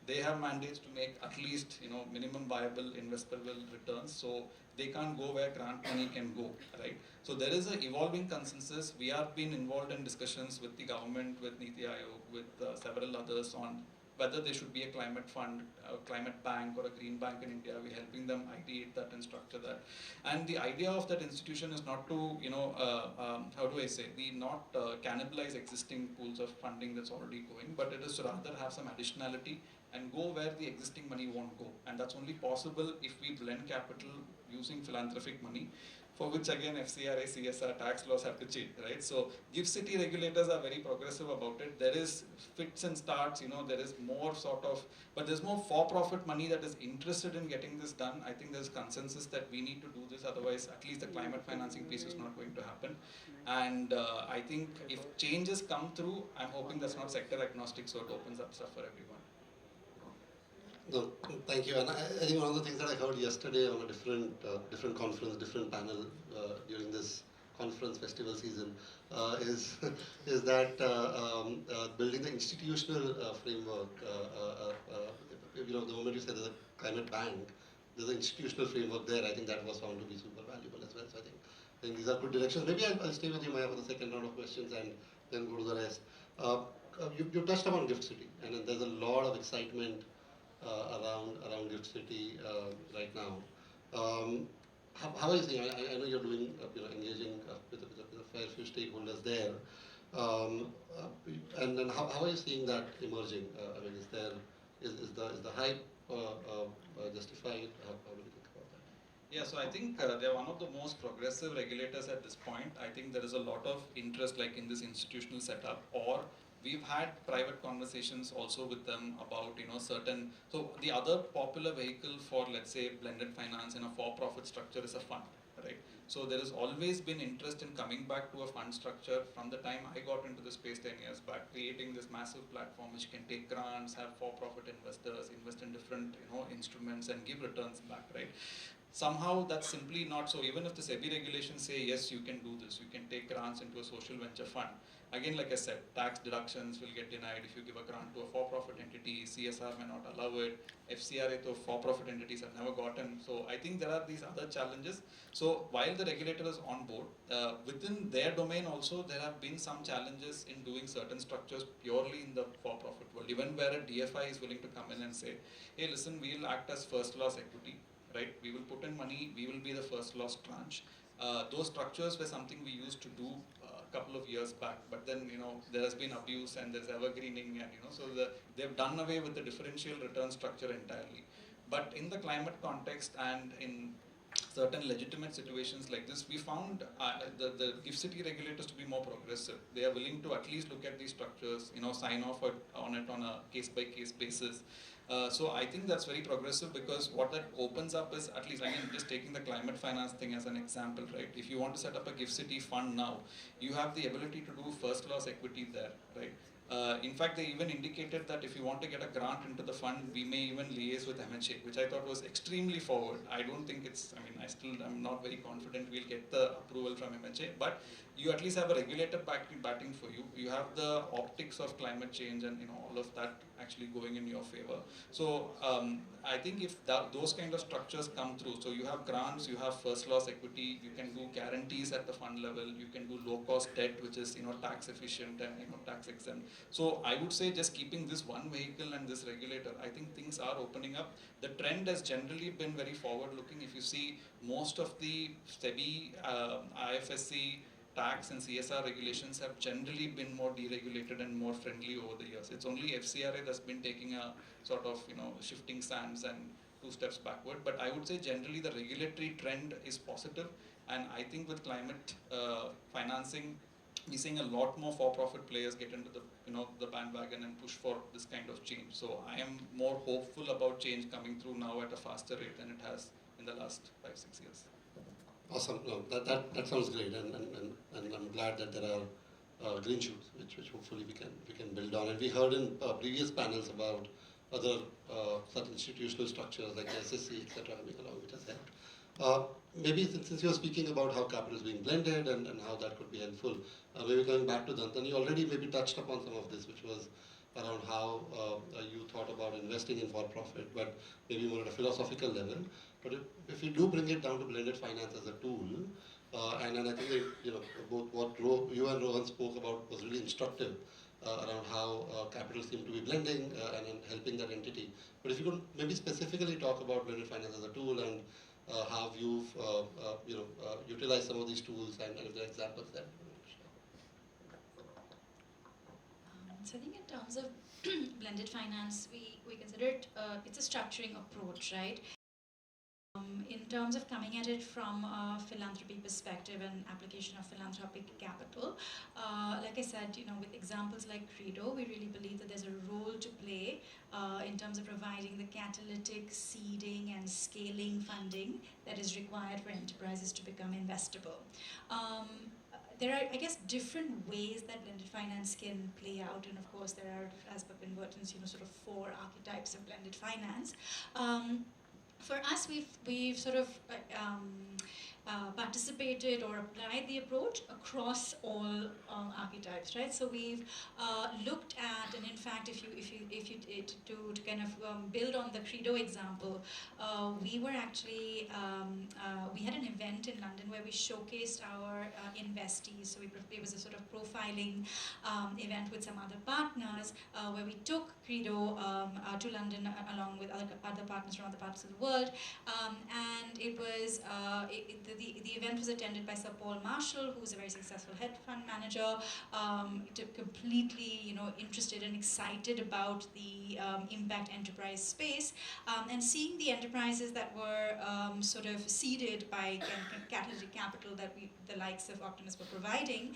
They have mandates to make at least minimum viable investable returns, so they can't go where grant money can go, right? So there is an evolving consensus. We have been involved in discussions with the government, with Niti Aayog, with several others on whether there should be a climate fund, a climate bank or a green bank in India. We're helping them ideate that and structure that. And the idea of that institution is not to, not cannibalize existing pools of funding that's already going, but it is to rather have some additionality and go where the existing money won't go. And that's only possible if we blend capital using philanthropic money, for which again FCRA, CSR, tax laws have to change, right? So GIFT City regulators are very progressive about it. There is fits and starts, there is more but there's more for-profit money that is interested in getting this done. I think there's consensus that we need to do this, otherwise at least the climate financing piece is not going to happen. And I think if changes come through, I'm hoping that's not sector agnostic, so it opens up stuff for everyone. No, thank you. And I think one of the things that I heard yesterday on a different conference, different panel during this conference festival season is that building the institutional framework. The moment you said there's a climate bank, there's an institutional framework there. I think that was found to be super valuable as well. So I think these are good directions. Maybe I'll stay with you, Maya, for the second round of questions and then go to the rest. You touched upon Gift City, and then there's a lot of excitement around Gift City right now. Um, how are you seeing? I know you're doing engaging with a fair few stakeholders there, um, and then how are you seeing that emerging? I mean, is the hype justified? How do you think about that? Yeah, so I think they're one of the most progressive regulators at this point. I think there is a lot of interest like in this institutional setup, or we've had private conversations also with them about certain. So the other popular vehicle for, let's say, blended finance in a for-profit structure is a fund, right? So there has always been interest in coming back to a fund structure from the time I got into the space 10 years back, creating this massive platform which can take grants, have for-profit investors, invest in different instruments and give returns back, right? Somehow that's simply not so. Even if the SEBI regulations say yes, you can do this, you can take grants into a social venture fund. Again, like I said, tax deductions will get denied if you give a grant to a for-profit entity. CSR may not allow it. FCRA to for-profit entities have never gotten. So I think there are these other challenges. So while the regulator is on board, within their domain also there have been some challenges in doing certain structures purely in the for-profit world. Even where a DFI is willing to come in and say, hey, listen, we'll act as first loss equity, right? We will put in money, we will be the first loss tranche. Those structures were something we used to do a couple of years back, but then there has been abuse and there's evergreening, and so they've done away with the differential return structure entirely. But in the climate context and in certain legitimate situations like this, we found the gift city regulators to be more progressive. They are willing to at least look at these structures, sign off on it on a case by case basis. So I think that's very progressive, because what that opens up is, at least again, just taking the climate finance thing as an example, right? If you want to set up a gift city fund now, you have the ability to do first loss equity there, right? In fact, they even indicated that if you want to get a grant into the fund, we may even liaise with MHA, which I thought was extremely forward. I don't think it's, I'm not very confident we'll get the approval from MHA, but you at least have a regulator batting for you. You have the optics of climate change and all of that actually going in your favor. So I think if those kind of structures come through, so you have grants, you have first loss equity, you can do guarantees at the fund level, you can do low cost debt, which is tax efficient and tax exempt. So I would say just keeping this one vehicle and this regulator, I think things are opening up. The trend has generally been very forward looking. If you see most of the SEBI, IFSC, tax and CSR regulations have generally been more deregulated and more friendly over the years. It's only FCRA that's been taking a sort of shifting sands and two steps backward. But I would say generally the regulatory trend is positive, and I think with climate financing, we're seeing a lot more for-profit players get into the bandwagon and push for this kind of change. So I am more hopeful about change coming through now at a faster rate than it has in the last 5-6 years. Awesome. No, that sounds great, and I'm glad that there are green shoots, which hopefully we can build on. And we heard in previous panels about other such institutional structures like the SSC, etc. coming along, which has helped. Maybe since you're speaking about how capital is being blended and how that could be helpful, maybe coming back to Dantan, you already maybe touched upon some of this, which was around how you thought about investing in for-profit, but maybe more at a philosophical level. But if you do bring it down to blended finance as a tool, and I think that, both what you and Rohan spoke about was really instructive around how capital seemed to be blending and helping that entity. But if you could maybe specifically talk about blended finance as a tool and how you've utilized some of these tools and if there are examples there. So I think in terms of blended finance, we consider it, it's a structuring approach, right? In terms of coming at it from a philanthropy perspective and application of philanthropic capital, like I said, with examples like Credo, we really believe that there's a role to play in terms of providing the catalytic seeding and scaling funding that is required for enterprises to become investable. There are, I guess, different ways that blended finance can play out, and of course there are, as Bipin Burton's, sort of 4 archetypes of blended finance. For us, we've sort of participated or applied the approach across all archetypes, right? So we've looked at, and in fact, to kind of build on the Credo example, we were actually we had an event in London where we showcased our investees. So it was a sort of profiling event with some other partners where we took Credo to London along with other partners from other parts of the world, and it was the event was attended by Sir Paul Marshall, who's a very successful hedge fund manager, completely interested and excited about the impact enterprise space, and seeing the enterprises that were sort of seeded by catalytic capital that the likes of Optimus were providing.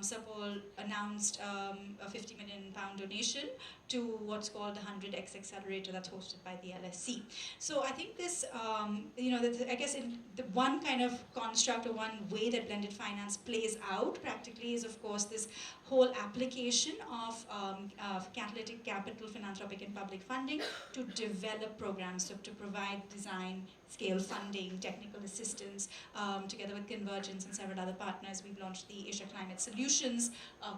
Sir Paul announced a £50 million donation to what's called the 100x accelerator that's hosted by the LSC. So I think this, I guess in the one kind of construct or one way that blended finance plays out practically is, of course, this whole application of catalytic capital, philanthropic and public funding to develop programs, so to provide design, scale funding, technical assistance. Together with Convergence and several other partners, we've launched the Asia Climate Solutions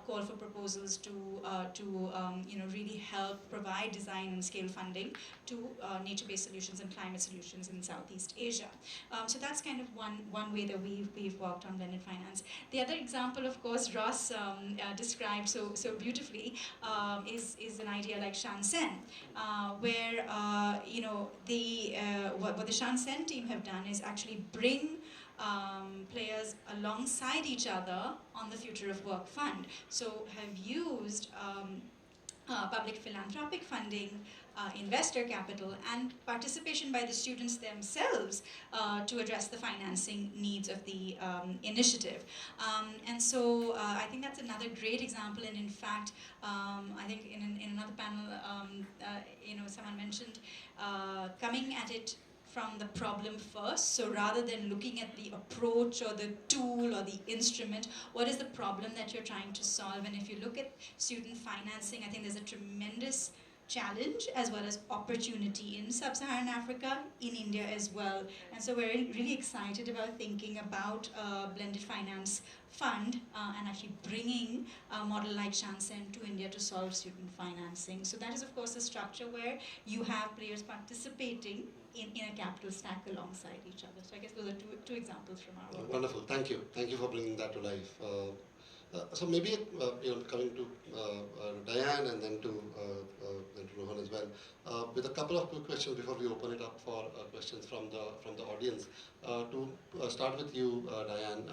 call for proposals to really help provide design and scale funding to nature-based solutions and climate solutions in Southeast Asia. So that's kind of one way that we've worked on blended finance. The other example, of course, Ross described so beautifully is an idea like Shansen, where what the Shansen team have done is actually bring players alongside each other on the Future of Work Fund. So have used public philanthropic funding, investor capital, and participation by the students themselves to address the financing needs of the initiative. And so I think that's another great example. And in fact, I think in another panel, someone mentioned coming at it from the problem first. So rather than looking at the approach or the tool or the instrument, what is the problem that you're trying to solve? And if you look at student financing, I think there's a tremendous challenge as well as opportunity in sub-Saharan Africa, in India as well. And so we're really excited about thinking about blended finance fund and actually bringing a model like Shansen to India to solve student financing. So that is, of course, a structure where you have players participating in a capital stack alongside each other. So I guess those are two examples from our work. Wonderful. Thank you. Thank you for bringing that to life. So maybe coming to Diane and then to Rohan as well, with a couple of quick questions before we open it up for questions from the audience. To start with you, Diane,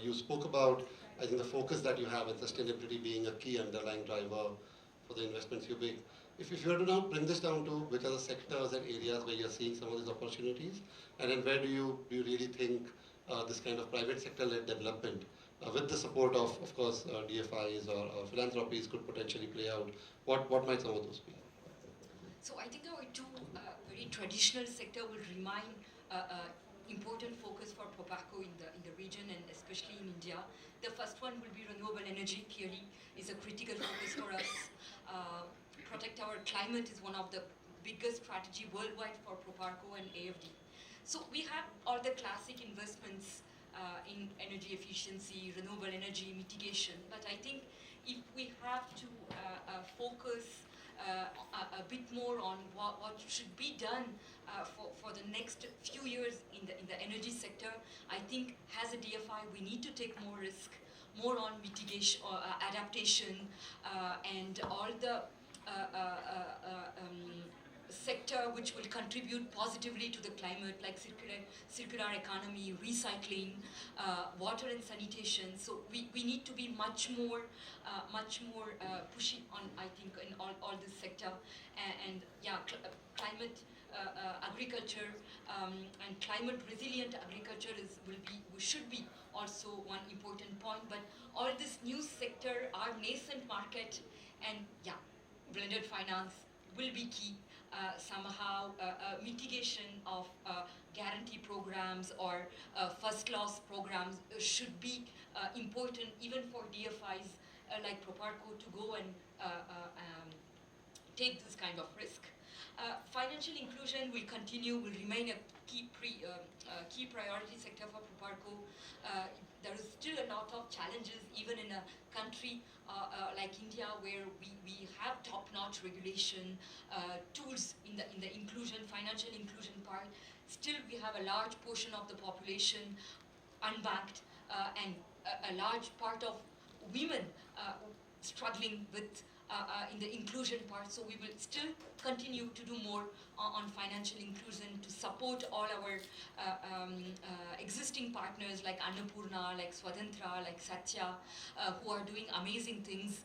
you spoke about, I think, the focus that you have and sustainability being a key underlying driver for the investments you make. If you were to now bring this down to which are the sectors and areas where you're seeing some of these opportunities, and then where do you really think this kind of private sector-led development with the support of course, DFIs or philanthropies could potentially play out, what might some of those be? So I think our two very traditional sector will remain important focus for Prabhav in the region and especially in India. The first one will be renewable energy, clearly is a critical focus for us. Protect our climate is one of the biggest strategy worldwide for Prabhav and AFD. So we have all the classic investments in energy efficiency, renewable energy mitigation, but I think if we have to focus a bit more on what should be done for the next few years in the energy sector, I think as a DFI we need to take more risk, more on mitigation or adaptation and all the sector which will contribute positively to the climate, like circular economy, recycling, water and sanitation. So we need to be much more pushy on, I think, in all this sector. And yeah, climate agriculture and climate resilient agriculture should be also one important point. But all this new sector are nascent market, and yeah, blended finance will be key. Somehow mitigation of guarantee programs or first loss programs should be important even for DFIs like Proparco to go and take this kind of risk. Financial inclusion will continue, will remain a key priority sector for Proparco. There is still a lot of challenges, even in a country like India, where we have top-notch regulation, tools in the inclusion, financial inclusion part. Still, we have a large portion of the population unbanked, and a large part of women struggling with in the inclusion part. So we will still continue to do more on financial inclusion to support all our existing partners like Annapurna, like Swatantra, like Satya, who are doing amazing things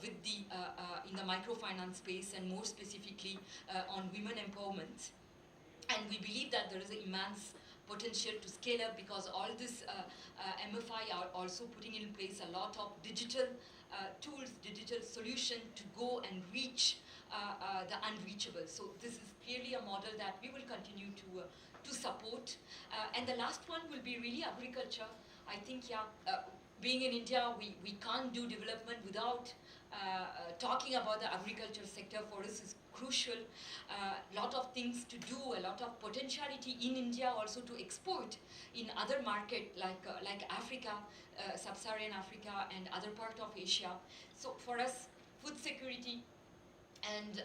with in the microfinance space, and more specifically on women empowerment. And we believe that there is an immense potential to scale up, because all this MFI are also putting in place a lot of digital tools, digital solution to go and reach the unreachable. So this is clearly a model that we will continue to support. And the last one will be really agriculture. I think, being in India, we can't do development without talking about the agriculture sector. For us is crucial. Lot of things to do, a lot of potentiality in India also to export in other market like Africa, Sub-Saharan Africa, and other part of Asia. So for us, food security and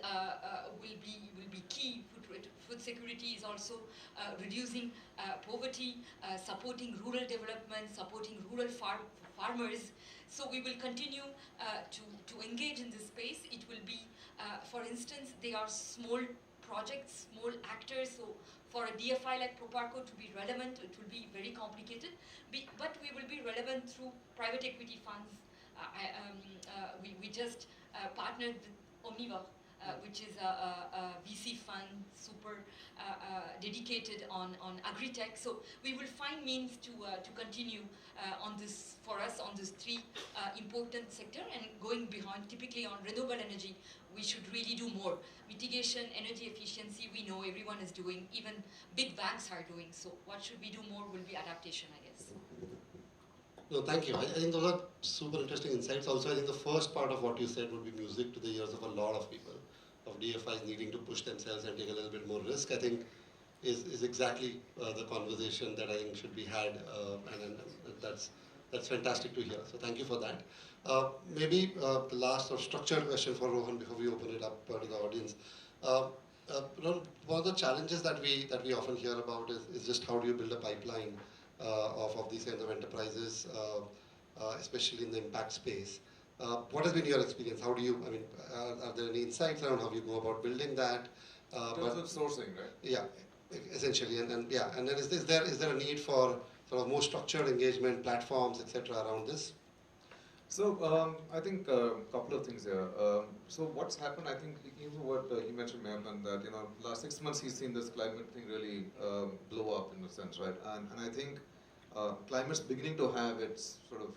will be key. Food security is also reducing poverty, supporting rural development, supporting rural farmers. So we will continue to engage in this space. It will be, for instance, they are small projects, small actors. So for a DFI like Proparco to be relevant, it will be very complicated. But we will be relevant through private equity funds. We just partnered with Omniva, which is a VC fund, super dedicated on agri-tech. So we will find means to continue on this, for us, on this three important sector, and going behind. Typically on renewable energy, we should really do more. Mitigation, energy efficiency, we know everyone is doing, even big banks are doing. So what should we do more will be adaptation, I guess. No, thank you. I think those are super interesting insights. Also, I think the first part of what you said would be music to the ears of a lot of people, of DFIs needing to push themselves and take a little bit more risk. I think is exactly the conversation that I think should be had, and that's fantastic to hear. So thank you for that. Maybe the last or structured question for Rohan before we open it up to the audience. Rohan, one of the challenges that we often hear about is just how do you build a pipeline of these kinds of enterprises, especially in the impact space. What has been your experience? How do you, I mean, are there any insights around how you go about building that? In terms of sourcing, right? Yeah, essentially, and then is there a need for sort of more structured engagement platforms, etc., around this? So I think a couple of things here. So what's happened, I think, even what you mentioned, Mehaman, that last 6 months he's seen this climate thing really blow up in a sense, right? And I think climate's beginning to have its sort of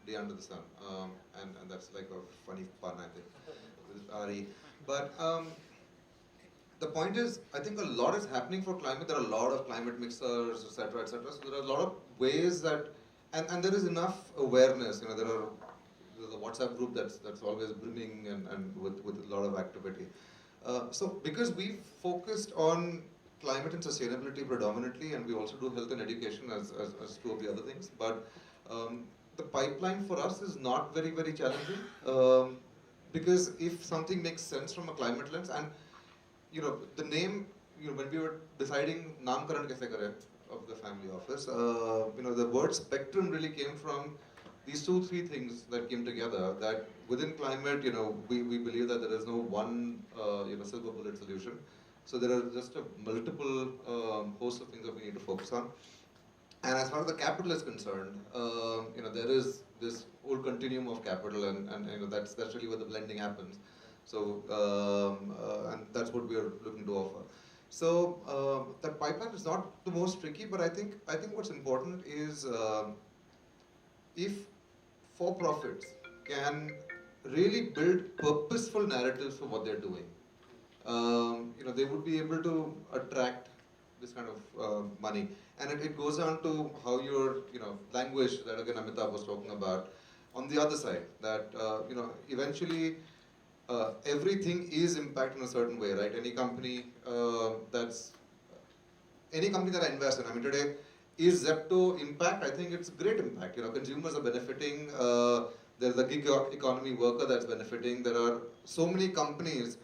day under the sun, and that's like a funny pun, I think, with RE. But the point is, I think a lot is happening for climate. There are a lot of climate mixers, etc., etc. So there are a lot of ways that, and there is enough awareness. There's a WhatsApp group that's always brimming and with a lot of activity. So because we've focused on climate and sustainability predominantly, and we also do health and education as two of the other things, but the pipeline for us is not very, very challenging, because if something makes sense from a climate lens, and the name, when we were deciding Namkaran kaise kare of the family office, the word spectrum really came from these 2-3 things that came together, that within climate, we believe that there is no one silver bullet solution. So there are just a multiple host of things that we need to focus on. And as far as the capital is concerned, there is this whole continuum of capital, and that's really where the blending happens. So and that's what we are looking to offer. So that pipeline is not the most tricky, but I think what's important is if for-profits can really build purposeful narratives for what they're doing, they would be able to attract this kind of money. And it goes on to how your language that again Amitabh was talking about on the other side, that eventually everything is impacted in a certain way, right? Any company that I invest in, I mean today, is Zepto impact? I think it's great impact. You know, consumers are benefiting. There's a gig economy worker that's benefiting. There are so many companies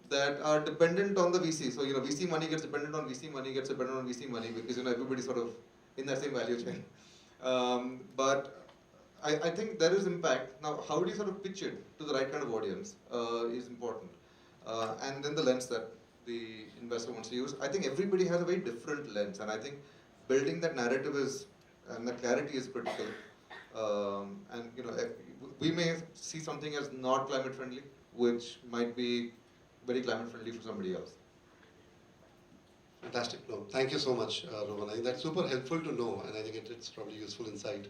that are dependent on the VC. So you know, VC money gets dependent on VC money, gets dependent on VC money because you know everybody's sort of in that same value chain. But I think there is impact. Now, how do you sort of pitch it to the right kind of audience is important. And then the lens that the investor wants to use. I think everybody has a very different lens, and I think building that narrative is and the clarity is critical. And you know, we may see something as not climate friendly, which might be very climate friendly for somebody else. Fantastic. No, thank you so much, Rohan. I think that's super helpful to know, and I think it's probably useful insight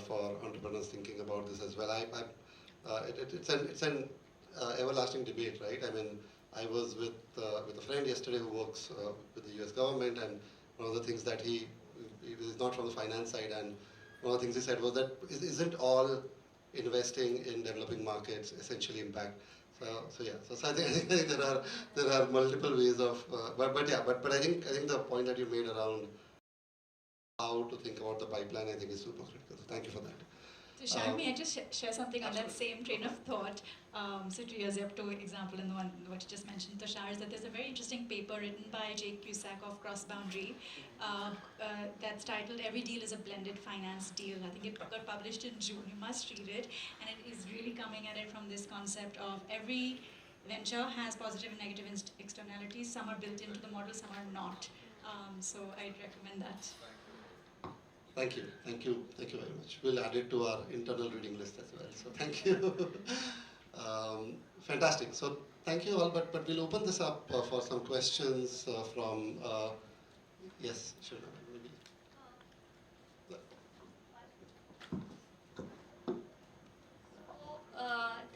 for entrepreneurs thinking about this as well. It's an everlasting debate, right? I mean, I was with a friend yesterday who works with the U.S. government, and one of the things that he is not from the finance side, and one of the things he said was that isn't all investing in developing markets essentially impact. So yeah, so I think there are multiple ways of, but I think the point that you made around how to think about the pipeline, I think is super critical. So thank you for that. Tushar, may I just share something on that same train of thought? So to your Zepto example and the one what you just mentioned, Tushar, is that there's a very interesting paper written by Jake Cusack of Cross Boundary that's titled "Every Deal is a Blended Finance Deal." I think it got published in June. You must read it, and it is really coming at it from this concept of every venture has positive and negative externalities. Some are built into the model, some are not. So I'd recommend that. Thank you very much. We'll add it to our internal reading list as well. So thank you. Fantastic. So thank you all, but we'll open this up for some questions from, yes, sure, maybe.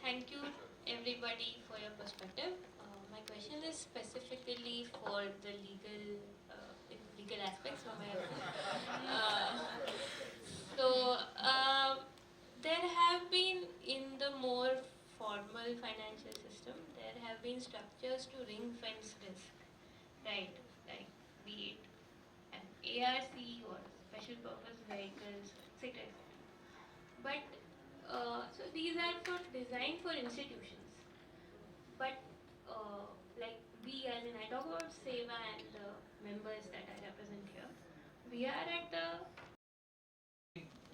Thank you everybody for your perspective. My question is specifically for the legal aspects of my there have been in the more formal financial system, there have been structures to ring fence risk, right? Like be it an ARC or special purpose vehicles, etc. But so these are designed for institutions. But like we, as in I talk about SEVA and the members that I represent here, we are at the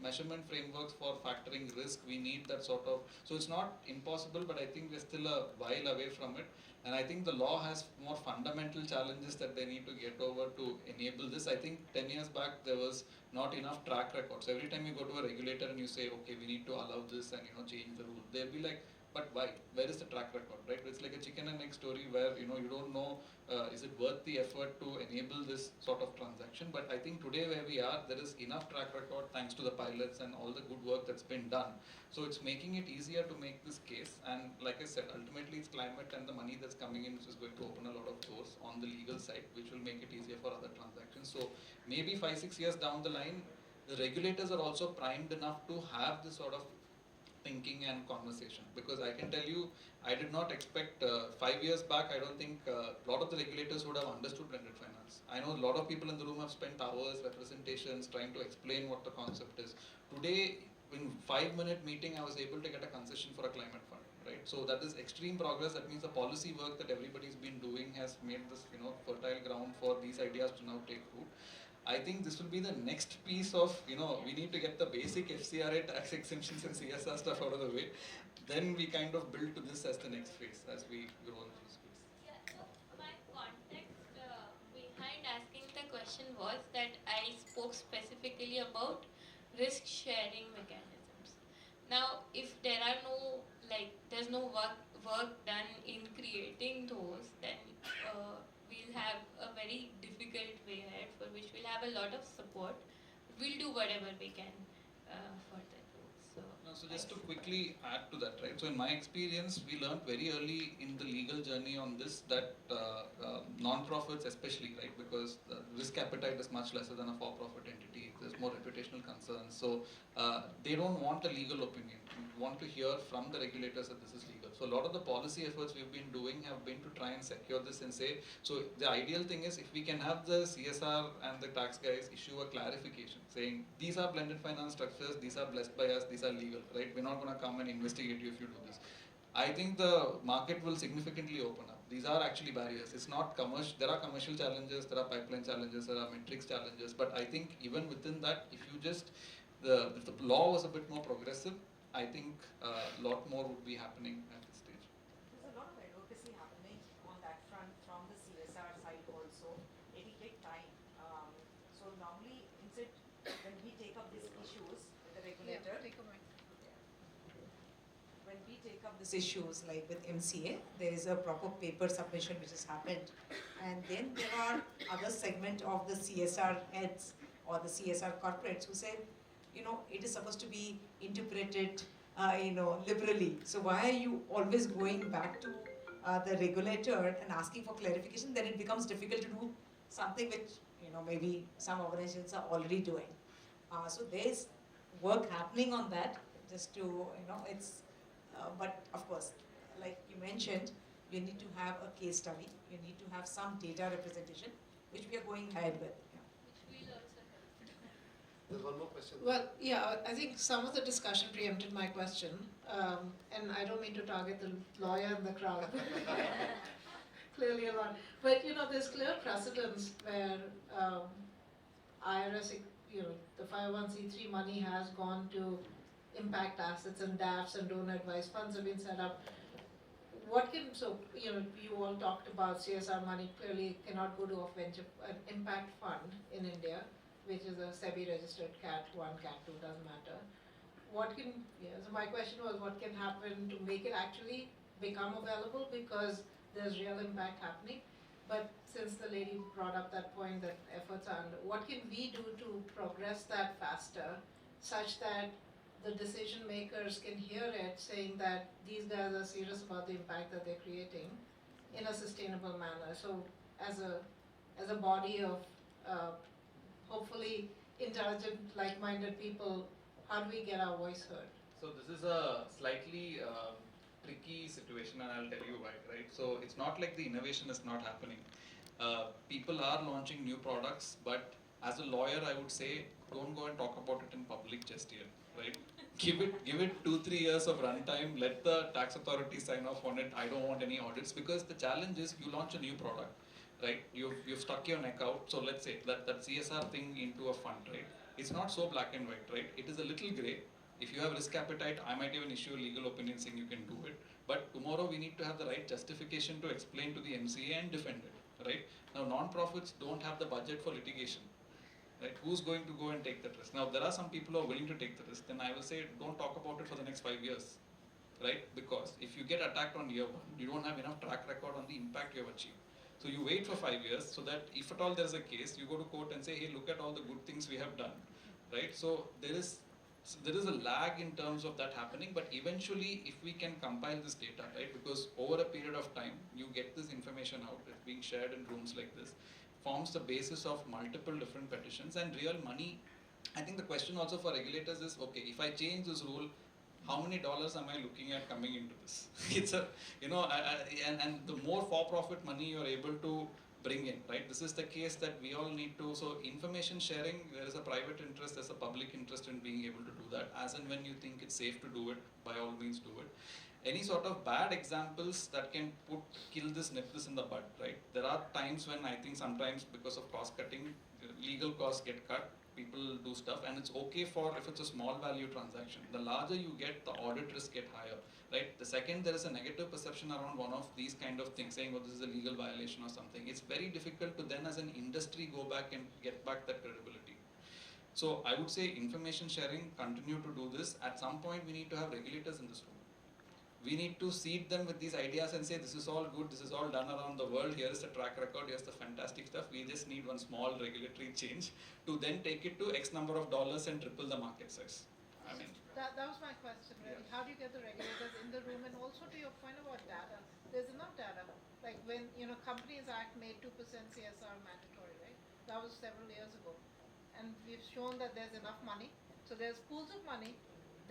measurement frameworks for factoring risk. We need that sort of, so it's not impossible, but I think we're still a while away from it. And I think the law has more fundamental challenges that they need to get over to enable this. I think 10 years back there was not enough track record. So every time you go to a regulator and you say, okay, we need to allow this and change the rule, they'll be like, but why? Where is the track record, right? It's like a chicken and egg story where you don't know is it worth the effort to enable this sort of transaction. But I think today where we are, there is enough track record thanks to the pilots and all the good work that's been done. So it's making it easier to make this case. And like I said, ultimately it's climate and the money that's coming in which is going to open a lot of doors on the legal side, which will make it easier for other transactions. So maybe 5-6 years down the line, the regulators are also primed enough to have this sort of thinking and conversation, because I can tell you I did not expect 5 years back, I don't think a lot of the regulators would have understood blended finance. I know a lot of people in the room have spent hours, representations trying to explain what the concept is. Today in 5-minute meeting I was able to get a concession for a climate fund, right? So that is extreme progress. That means the policy work that everybody's been doing has made this fertile ground for these ideas to now take root. I think this will be the next piece of, we need to get the basic FCRA tax exemptions and CSR stuff out of the way. Then we kind of build to this as the next phase as we grow in this space. Yeah, so my context behind asking the question was that I spoke specifically about risk sharing mechanisms. Now, if there are there's no work done in creating those, then we'll have a very difficult way ahead for which we'll have a lot of support. We'll do whatever we can for that. So just to quickly add to that, right? So in my experience, we learned very early in the legal journey on this that non-profits especially, right? Because the risk appetite is much lesser than a for-profit entity. There's more reputational concerns. So they don't want a legal opinion. want to hear from the regulators that this is legal. So a lot of the policy efforts we've been doing have been to try and secure this and say, so the ideal thing is if we can have the CSR and the tax guys issue a clarification saying these are blended finance structures, these are blessed by us, these are legal, right? We're not going to come and investigate you if you do this. I think the market will significantly open up. These are actually barriers. It's not commercial. There are commercial challenges, there are pipeline challenges, there are metrics challenges. But I think even within that, if you just if the law was a bit more progressive, I think a lot more would be happening at this stage. There's a lot of advocacy happening on that front from the CSR side also. It will take time. So normally, instead, when we take up these issues with the regulator, when we take up these issues like with MCA, there is a proper paper submission which has happened, and then there are other segment of the CSR heads or the CSR corporates who say, it is supposed to be interpreted, liberally. So why are you always going back to the regulator and asking for clarification? Then it becomes difficult to do something which, maybe some organizations are already doing. So there's work happening on that, just to, it's, but of course, like you mentioned, you need to have a case study, you need to have some data representation, which we are going ahead with. There's one more question. Well, yeah, I think some of the discussion preempted my question, and I don't mean to target the lawyer in the crowd. Clearly a lot. But, there's clear precedence where IRS, the 501c3 money has gone to impact assets, and DAFs and donor advice funds have been set up. You all talked about CSR money clearly cannot go to an impact fund in India, which is a SEBI registered CAT 1, CAT 2, doesn't matter. So my question was, what can happen to make it actually become available, because there's real impact happening. But since the lady brought up that point that efforts are under, what can we do to progress that faster, such that the decision makers can hear it saying that these guys are serious about the impact that they're creating in a sustainable manner? So as a body of hopefully intelligent, like-minded people, how do we get our voice heard? So this is a slightly tricky situation, and I'll tell you why, right? So it's not like the innovation is not happening. People are launching new products, but as a lawyer, I would say, don't go and talk about it in public just yet, right? Give it 2-3 years of runtime. Let the tax authority sign off on it. I don't want any audits, because the challenge is you launch a new product, right? You've stuck your neck out. So let's say that CSR thing into a fund, right? It's not so black and white, right? It is a little gray. If you have risk appetite, I might even issue a legal opinion saying you can do it. But tomorrow we need to have the right justification to explain to the MCA and defend it, right? Now non-profits don't have the budget for litigation, right? Who's going to go and take that risk? Now there are some people who are willing to take the risk. Then I will say don't talk about it for the next 5 years, right? Because if you get attacked on year 1, you don't have enough track record on the impact you have achieved. So you wait for 5 years so that if at all there's a case, you go to court and say, hey, look at all the good things we have done, right? So there is a lag in terms of that happening, but eventually if we can compile this data, right, because over a period of time, you get this information out, it's being shared in rooms like this, forms the basis of multiple different petitions and real money. I think the question also for regulators is, okay, if I change this rule, how many dollars am I looking at coming into this? It's a, and the more for-profit money you're able to bring in, right? This is the case that we all need to, so information sharing, there is a private interest, there's a public interest in being able to do that. As and when you think it's safe to do it, by all means do it. Any sort of bad examples that can kill this, nip this in the bud, right? There are times when I think sometimes because of cost cutting, legal costs get cut, people do stuff, and it's okay for if it's a small value transaction. The larger you get, the audit risk get higher, right? The second there is a negative perception around one of these kind of things, saying, oh, this is a legal violation or something, it's very difficult to then as an industry go back and get back that credibility. So I would say information sharing, continue to do this. At some point we need to have regulators in this room. We need to seed them with these ideas and say, this is all good, this is all done around the world, here is the track record, here's the fantastic stuff, we just need one small regulatory change to then take it to X number of dollars and triple the market size. I mean, that was my question, really. Yeah. How do you get the regulators in the room? And also to your point about data, there's enough data. Like when, Companies Act made 2% CSR mandatory, right? That was several years ago. And we've shown that there's enough money. So there's pools of money.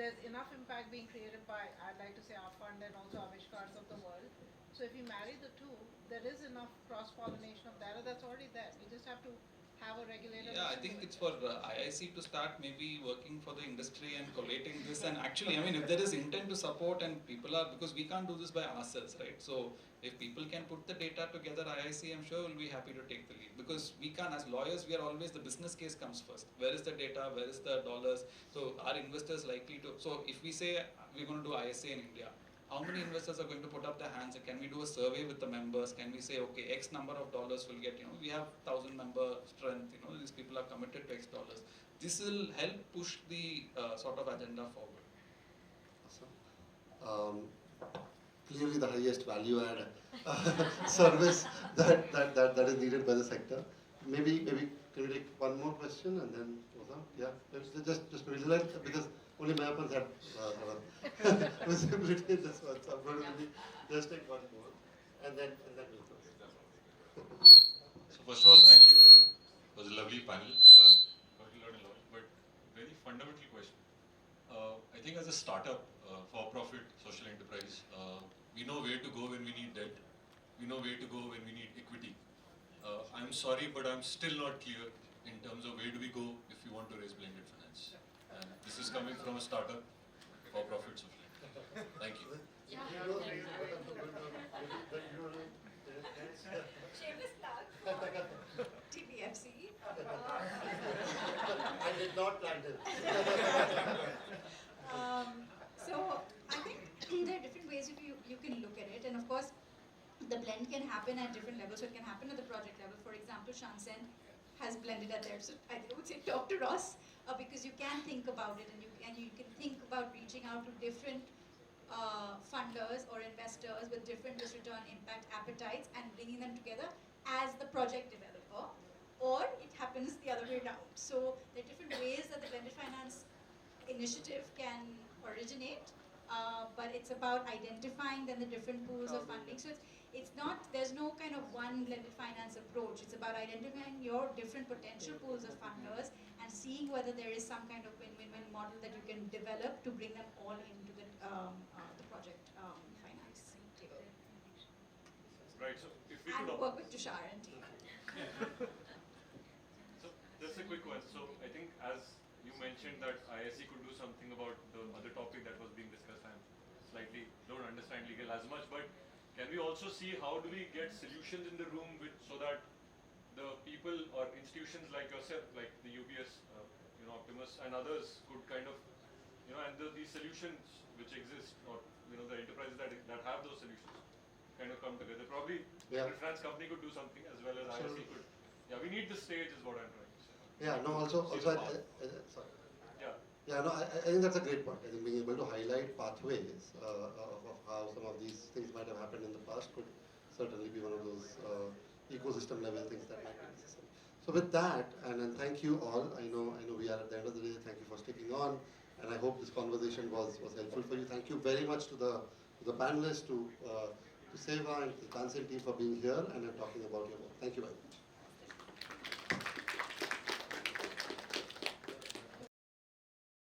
there's enough impact being created by, I'd like to say, our fund and also Avishkars of the world. So if you marry the two, there is enough cross-pollination of data that's already there. We just have to have a regulator. Yeah, I listen think to it. it's for IIC to start maybe working for the industry and collating this. And actually, I mean, if there is intent to support and people are, because we can't do this by ourselves, right? So if people can put the data together, IIC, I'm sure will be happy to take the lead. Because we can't, as lawyers, we are always, the business case comes first. Where is the data? Where is the dollars? So are investors likely to, so if we say we're going to do ISA in India, how many investors are going to put up their hands? Can we do a survey with the members? Can we say, okay, X number of dollars will get, we have 1,000 member strength, these people are committed to X dollars. This will help push the sort of agenda forward. Awesome. Clearly the highest value add service that is needed by the sector. Maybe can we take one more question and then yeah, just maybe let, because only Mayapans had visibility in this one, so I'm going to maybe just take one more and then we'll close. So first of all, thank you. I think it was a lovely panel. Got to learn a lot, but very fundamental question. I think as a startup, for-profit social enterprise, we know where to go when we need debt. We know where to go when we need equity. I'm sorry, but I'm still not clear in terms of where do we go if we want to raise blended finance. And this is coming from a startup, for-profit social enterprise. Thank you. Shameless plug for TBFC. I did not plan this. So I think there are different ways you can look at it, and of course the blend can happen at different levels. So it can happen at the project level. For example, Shansen has blended at there. So I would say talk to Ross because you can think about it, and you can think about reaching out to different funders or investors with different risk return impact appetites and bringing them together as the project developer, or it happens the other way around. So there are different ways that the blended finance initiative can originate, but it's about identifying then the different pools of funding. So it's not, there's no kind of one blended finance approach. It's about identifying your different potential pools of funders and seeing whether there is some kind of win-win-win model that you can develop to bring them all into the project finance table. Right, so if we And could work with Tushar and team. So just a quick one. So I think as you mentioned that ISC could do something about the other topic that was being discussed. I slightly don't understand legal as much, but can we also see how do we get solutions in the room so that the people or institutions like yourself, like the UBS, Optimus and others could kind of, and these solutions which exist, or the enterprises that have those solutions kind of come together. Probably the finance company could do something as well as ISC could. Yeah, we need the stage is what I'm trying to say. Yeah, no, also sorry. Yeah, no, I think that's a great point. I think being able to highlight pathways of how some of these things might have happened in the past could certainly be one of those ecosystem level things that might be necessary. So with that, and thank you all. I know we are at the end of the day. Thank you for sticking on, and I hope this conversation was helpful for you. Thank you very much to the panelists, to Seva and the Tansen team for being here and talking about your work. Thank you very much.